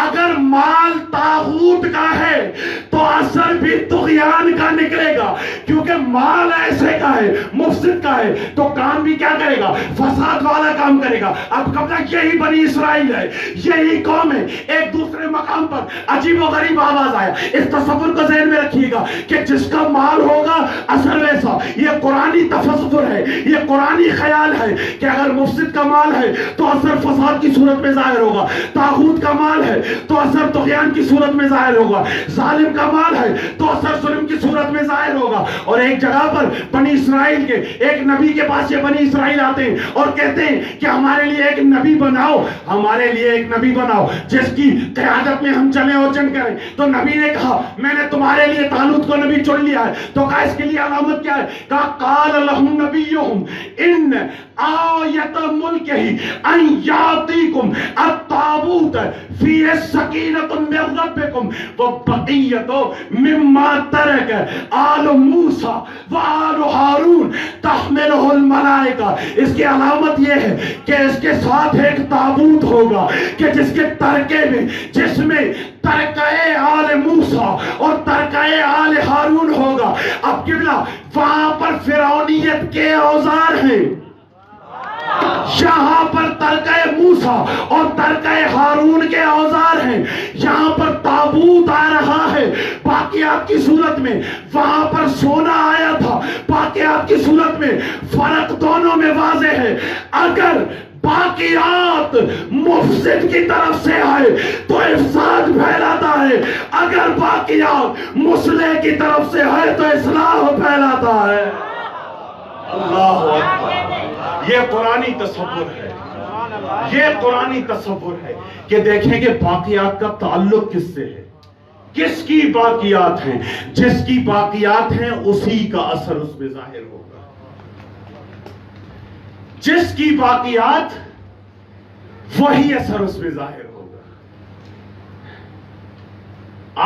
اگر مال طاغوت کا ہے تو اثر بھی طغیان کا نکلے گا، کیونکہ مال ایسے کا ہے، مفسد کا ہے، تو کام بھی کیا کرے گا؟ فساد والا کام کرے گا. اب کب تک یہی بنی اسرائیل ہے، یہی قوم ہے. ایک دوسرے مقام پر عجیب و غریب آواز آیا. اس تصور کو ذہن میں رکھیے گا کہ جس کا مال ہوگا اثر ویسا. یہ قرآنی تصور ہے، یہ قرآنی خیال ہے کہ اگر مفسد کا مال ہے تو اثر فساد کی صورت میں ظاہر ہوگا، طاغوت کا مال ہے تو اثر طغیان کی صورت میں ظاہر ہوگا، ظالم کا مال ہے تو اثر ظلم کی صورت میں ظاہر ہوگا. اور ایک جگہ پر بنی اسرائیل کے ایک نبی کے پاس یہ بنی اسرائیل آتے ہیں اور کہتے ہیں کہ ہمارے لیے ایک نبی بناؤ، ہمارے لیے ایک نبی بناؤ جس کی قیادت میں ہم چلیں اور جنگ کریں. تو نبی نے کہا میں نے تمہارے لیے طالوت کو نبی چن لیا ہے. تو کہا اس کے لیے علامت کیا ہے؟ کہا قال لهم نبیہم ان آیت ملکہ ان یاتیکم التابوت فیہ سکینۃ من ربکم وبقیۃ مما ترک آل موسیٰ وآل ہارون تحملہ الملائکہ. اس کی علامت یہ ہے کہ اس کے ساتھ ایک تابوت ہوگا کہ جس کے ترکے میں، جس میں ترکہ آل موسیٰ اور ترکہ آل ہارون ہوگا. اب قبلہ وہاں پر فرعونیت کے اوزار ہیں، یہاں پر ترکہ موسیٰ اور ترکہ ہارون کے اوزار ہیں. یہاں پر تابوت آ رہا ہے باقیات کی صورت میں، وہاں پر سونا آیا تھا باقیات کی صورت میں. فرق دونوں میں واضح ہے. اگر باقیات مفسد کی طرف سے آئے تو افساد پھیلاتا ہے، اگر باقیات مصلح کی طرف سے آئے تو اصلاح پھیلاتا ہے. اللہ اکبر. یہ قرآنی تصور ہے، یہ قرآنی تصور ہے کہ دیکھیں کہ باقیات کا تعلق کس سے ہے. کس کی باقیات ہیں؟ جس کی باقیات ہیں اسی کا اثر اس میں ظاہر ہوگا. جس کی باقیات وہی اثر اس میں ظاہر ہوگا.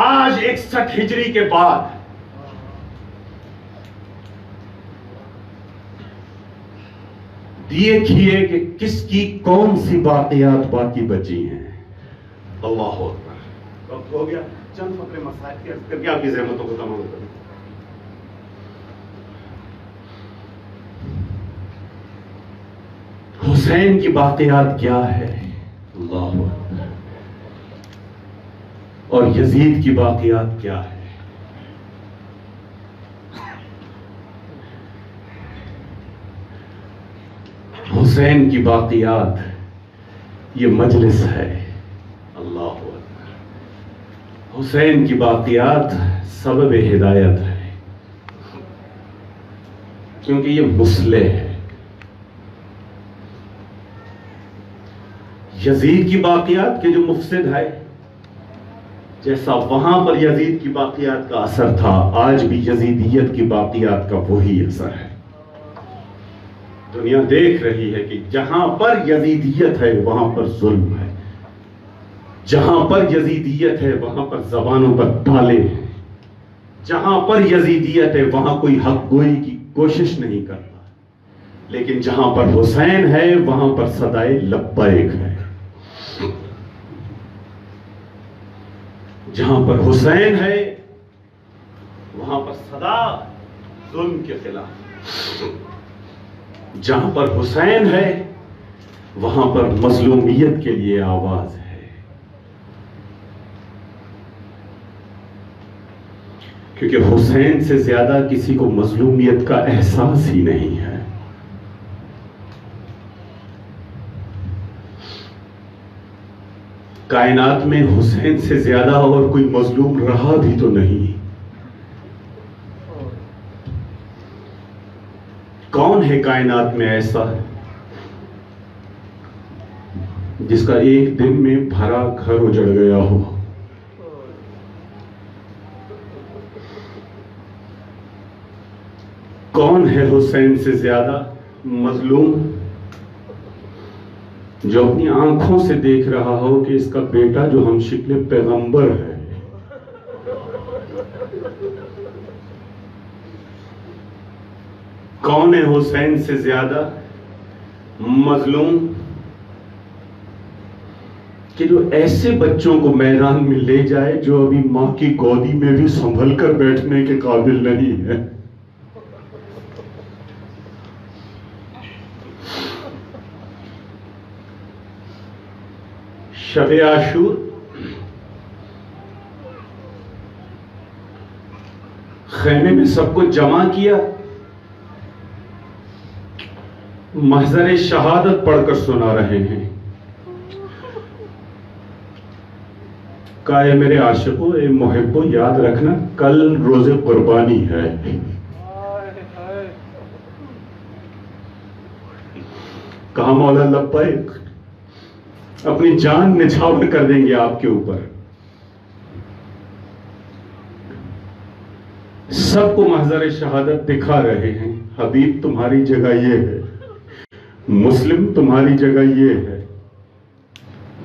آج 61 ہجری کے بعد دیکھیے کہ کس کی کون سی باقیات باقی بچی ہیں. اللہ اکبر. وقت ہو گیا، چند فقرے مسائل کر کے آپ کی زحمتوں کو تمام کریں. حسین کی باقیات کیا ہے؟ اللہ اکبر. اور یزید کی باقیات کیا ہے؟ حسین کی باقیات یہ مجلس ہے. اللہ اکبر. حسین کی باقیات سبب ہدایت ہے، کیونکہ یہ مصلح ہے. یزید کی باقیات کے جو مفسد ہے، جیسا وہاں پر یزید کی باقیات کا اثر تھا، آج بھی یزیدیت کی باقیات کا وہی اثر ہے. دنیا دیکھ رہی ہے کہ جہاں پر یزیدیت ہے وہاں پر ظلم ہے، جہاں پر یزیدیت ہے وہاں پر زبانوں پر تالے ہیں، جہاں پر یزیدیت ہے وہاں کوئی حق گوئی کی کوشش نہیں کرتا. لیکن جہاں پر حسین ہے وہاں پر صدائے لبیک ہے. جہاں پر حسین ہے وہاں پر صدا ظلم کے خلاف. جہاں پر حسین ہے وہاں پر مظلومیت کے لیے آواز ہے. کیونکہ حسین سے زیادہ کسی کو مظلومیت کا احساس ہی نہیں ہے. کائنات میں حسین سے زیادہ اور کوئی مظلوم رہا بھی تو نہیں. کون ہے کائنات میں ایسا جس کا ایک دن میں بھرا گھر اجڑ گیا ہو؟ کون ہے حسین سے زیادہ مظلوم جو اپنی آنکھوں سے دیکھ رہا ہو کہ اس کا بیٹا جو ہم شکل پیغمبر ہے کون ہے حسین سے زیادہ مظلوم کہ جو ایسے بچوں کو میدان میں لے جائے جو ابھی ماں کی گودی میں بھی سنبھل کر بیٹھنے کے قابل نہیں ہے. شب عاشور خیمے میں سب کو جمع کیا، محضر شہادت پڑھ کر سنا رہے ہیں. کہا اے میرے عاشقو، اے محبو، یاد رکھنا کل روز قربانی ہے. کہا مولا لبیک، اپنی جان نچھاور کر دیں گے آپ کے اوپر. سب کو محضر شہادت دکھا رہے ہیں. حبیب تمہاری جگہ یہ ہے، مسلم تمہاری جگہ یہ ہے،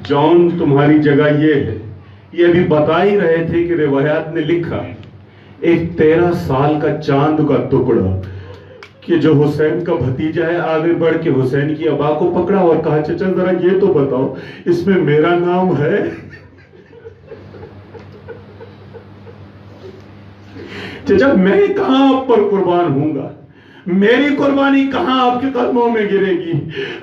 جان تمہاری جگہ یہ ہے. یہ بھی بتا ہی رہے تھے کہ روایات نے لکھا ایک 13 سال کا چاند کا ٹکڑا کہ جو حسین کا بھتیجا ہے آگے بڑھ کے حسین کی ابا کو پکڑا اور کہا چچا ذرا یہ تو بتاؤ اس میں میرا نام ہے؟ چچا میں کہاں آپ پر قربان ہوں گا، میری قربانی کہاں آپ کے قدموں میں گرے گی.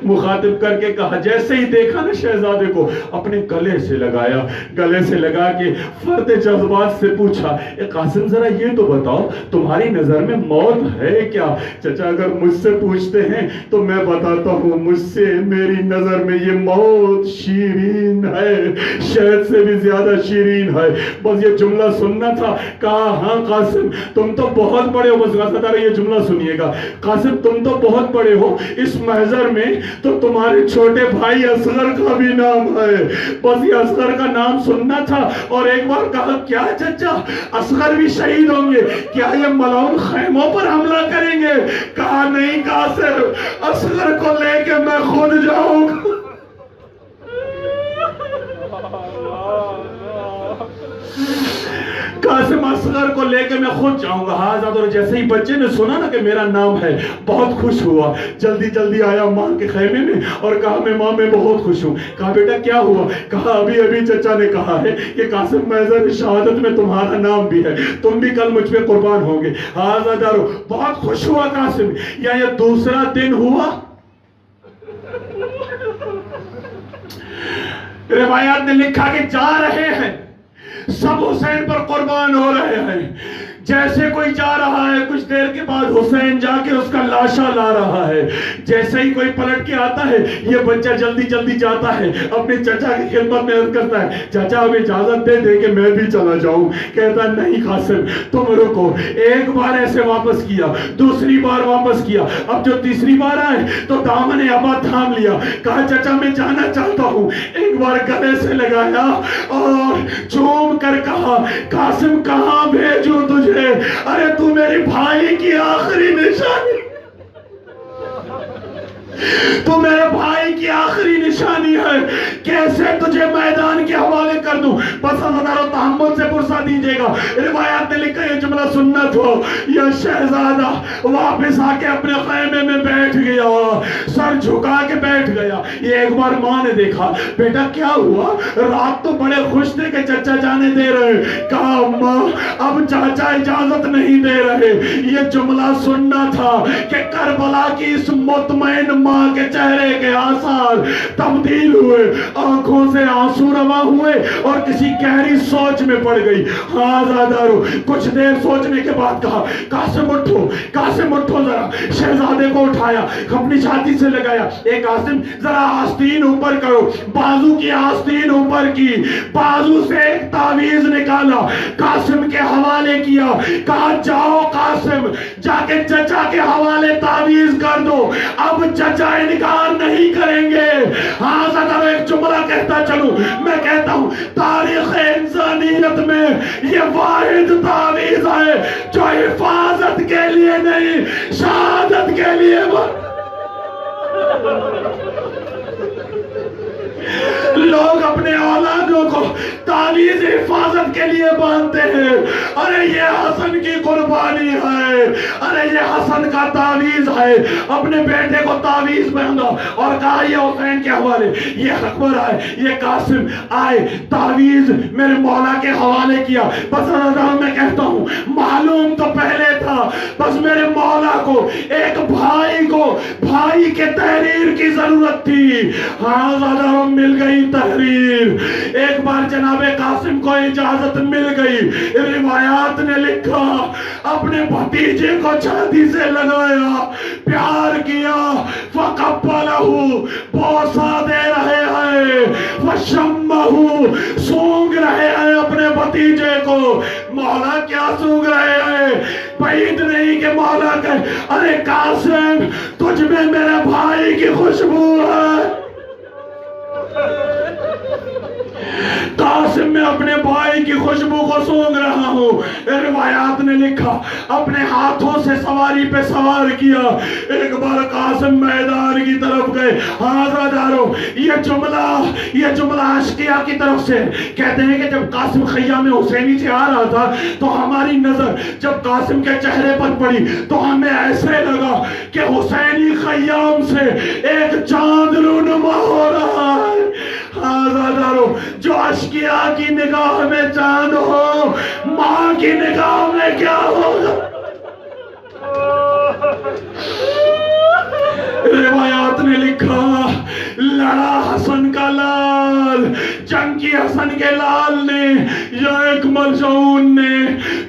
مخاطب کر کے کہا، جیسے ہی دیکھا نا شہزادے کو اپنے گلے سے لگایا، گلے سے لگا کے فرد جذبات سے پوچھا، اے قاسم ذرا یہ تو بتاؤ تمہاری نظر میں موت ہے کیا؟ چچا اگر مجھ سے پوچھتے ہیں تو میں بتاتا ہوں، مجھ سے میری نظر میں یہ موت شیرین ہے، شہد سے بھی زیادہ شیرین ہے. بس یہ جملہ سننا تھا. کہا ہاں قاسم تم تو بہت بڑے ہو. بس غصہ یہ جملہ سنیے گا، قاسم تم تو بہت بڑے ہو، اس محضر میں تو تمہارے چھوٹے بھائی اصغر کا بھی نام ہے. بس یہ اصغر کا نام سننا تھا. اور ایک بار کہا کیا چچا اصغر بھی شہید ہوں گے؟ کیا یہ ملعون خیموں پر حملہ کریں گے؟ کہا نہیں قاسم، اصغر کو لے کے میں خود جاؤں گا. قاسم اصغر کو لے کے میں خود جاؤں گا. حاضر. اور جیسے ہی بچے نے سنا نا کہ میرا نام ہے بہت خوش ہوا، جلدی جلدی آیا ماں کے خیمے میں اور کہا میں ماں میں بہت خوش ہوں. کہا بیٹا کیا ہوا؟ کہا ابھی ابھی چچا نے کہا ہے کہ قاسم محضر شہادت میں تمہارا نام بھی ہے، تم بھی کل مجھ پہ قربان ہوں گے. حاضر. بہت خوش ہوا قاسم. یا یہ دوسرا دن ہوا، روایات نے لکھا کہ جا رہے ہیں سب حسین پر قربان ہو رہے ہیں. جیسے کوئی جا رہا ہے کچھ دیر کے بعد حسین جا کے اس کا لاشا لا رہا ہے. جیسے ہی کوئی پلٹ کے آتا ہے یہ بچہ جلدی جلدی جاتا ہے اپنے چچا کی خدمت میں عرض کرتا ہے، چچا اب اجازت دے دے کہ میں بھی چلا جاؤں. کہتا نہیں قاسم تم رکو. ایک بار ایسے واپس کیا، دوسری بار واپس کیا، اب جو تیسری بار آئے تو دامن ابا تھام لیا. کہا چچا میں جانا چاہتا ہوں. ایک بار گلے سے لگایا اور چوم کر کہا قاسم کہاں بھیجوں تجھے؟ ارے تو میری بھائی کی آخری نشانی، تو میرے بھائی کی آخری نشانی ہے، کیسے تجھے میدان کے حوالے کر دوں؟ بس اللہ و تحمل سے پرسا دیجئے گا. روایات نے لکھا یہ جملہ سننا تھا. یہ شہزادہ واپس آ کے اپنے خیمے میں بیٹھ گیا، سر جھکا کے بیٹھ گیا. یہ ایک بار ماں نے دیکھا، بیٹا کیا ہوا؟ رات تو بڑے خوش تھے کہ چچا جانے دے رہے. کہا اماں اب چاچا اجازت نہیں دے رہے. یہ جملہ سننا تھا کہ کربلا کی اس مطمئن ماں کے چہرے کے آثار تبدیل ہوئے، آنکھوں سے آنسو روا ہوئے اور کسی گہری سوچ میں پڑ گئی. آزادارو کچھ دیر سوچنے کے بعد کہا قاسم اٹھو، قاسم اٹھو. ذرا شہزادے کو اٹھایا، اپنی چھاتی سے لگایا. اے قاسم ذرا آستین اوپر کرو. بازو کی آستین اوپر کی، بازو سے ایک تعویذ نکالا، قاسم کے حوالے کیا. کہا جاؤ قاسم جا کے چچا کے حوالے تعویذ کر دو، اب چچا انکار نہیں کریں گے. ہاں ذرا ایک جملہ کہتا چلوں، میں کہتا ہوں تاریخ انسانیت میں یہ واحد تعویذ ہے جو حفاظت کے لیے نہیں شہادت کے لیے لوگ اپنے اولادوں کو تعویذ حفاظت کے لیے باندھتے ہیں. ارے یہ حسن کی قربانی ہے, ارے یہ حسن کا تعویذ ہے. اپنے بیٹے کو تعویذ باندھا اور کہا یہ حسین کے حوالے, یہ اکبر آئے, یہ قاسم آئے, تعویذ میرے مولا کے حوالے کیا. بس میں کہتا ہوں معلوم تو پہلے تھا, بس میرے مولا کو ایک بھائی کو بھائی کے تحریر کی ضرورت تھی. ہاں زیادہ مل گئی تحریر. ایک بار جناب قاسم کو اجازت مل گئی. روایات نے لکھا اپنے بھتیجے کو چھاتی سے لگایا, پیار کیا, فقبلہ بوسہ دے رہے ہیں, فشمہ سونگ رہے ہیں اپنے بھتیجے کو. مولا کیا سونگ رہے ہیں؟ بعید نہیں کہ مولا کہے ارے قاسم تجھ میں میرے بھائی کی خوشبو ہے. قاسم میں اپنے بھائی کی خوشبو کو سونگ رہا ہوں. روایات نے لکھا اپنے ہاتھوں سے سواری پہ سوار کیا. ایک بار قاسم میدان کی طرف گئے. حاضردارو یہ جملہ اشقیاء کی طرف سے کہتے ہیں کہ جب قاسم خیام حسینی سے آ رہا تھا تو ہماری نظر جب قاسم کے چہرے پر پڑی تو ہمیں ایسے لگا کہ حسینی خیام سے ایک چاند رونما ہو رہا ہے. حاضردارو جو اشقیاء کی نگاہ میں چاند ہو, ماں کی نگاہ میں کیا ہوگا؟ روایات نے لکھا لڑا حسن کا لال, جنگ کی حسن کے لال نے یا ایک ملجون نے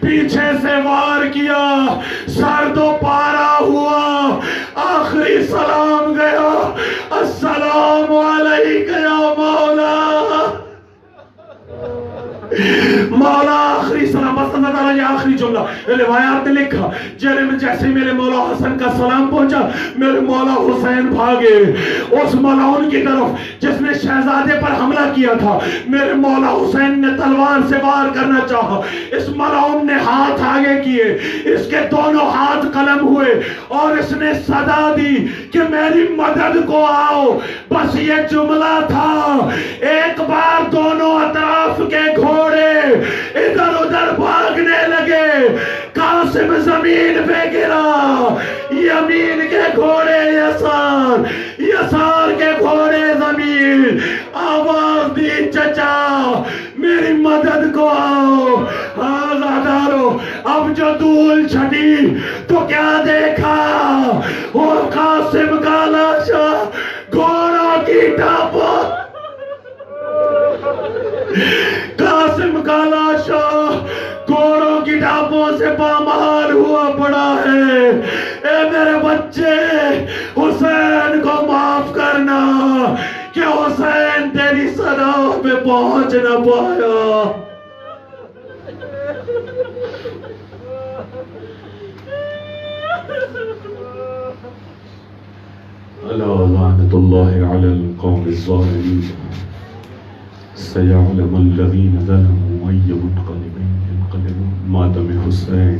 پیچھے سے وار کیا. سر تو پارا ہوا, آخری سلام گیا, السلام علیکہ یا مولا. مولا آخری سلام. بس اللہ یہ آخری جملہ روایات نے لکھا جیسے میرے مولا حسن کا سلام پہنچا میرے مولا حسین بھاگے اس ملعون کی طرف جس نے شہزادے پر حملہ کیا تھا. میرے مولا حسین نے تلوار سے وار کرنا چاہا, اس ملعون نے ہاتھ آگے کیے, اس کے دونوں ہاتھ قلم ہوئے اور اس نے صدا دی کہ میری مدد کو آؤ. بس یہ جملہ تھا, ایک بار دونوں اطراف کے گھوڑے ادھر ادھر بھاگنے لگے. قاسم زمین پہ گرا, یمین کے گھوڑے یسار, یسار کے گھوڑے زمین. آواز دی چچا میری مدد کو آؤ. حاضردارو اب جو دھول چھٹی تو کیا دیکھا, اور قاسم کا لاشا گھوڑوں کی ٹاپوں, قاسم کا لاشا گھوڑوں کی ٹاپوں سے پامال ہوا پڑا ہے. اے میرے بچے حسین کو معاف کرنا کہ حسین تیری صدا پہ پہنچ نہ پایا.
الا لعنت اللہ علی القوم الظالمین سيعلم الذين ظلموا أي منقلب ينقلبون. ماتم حسین.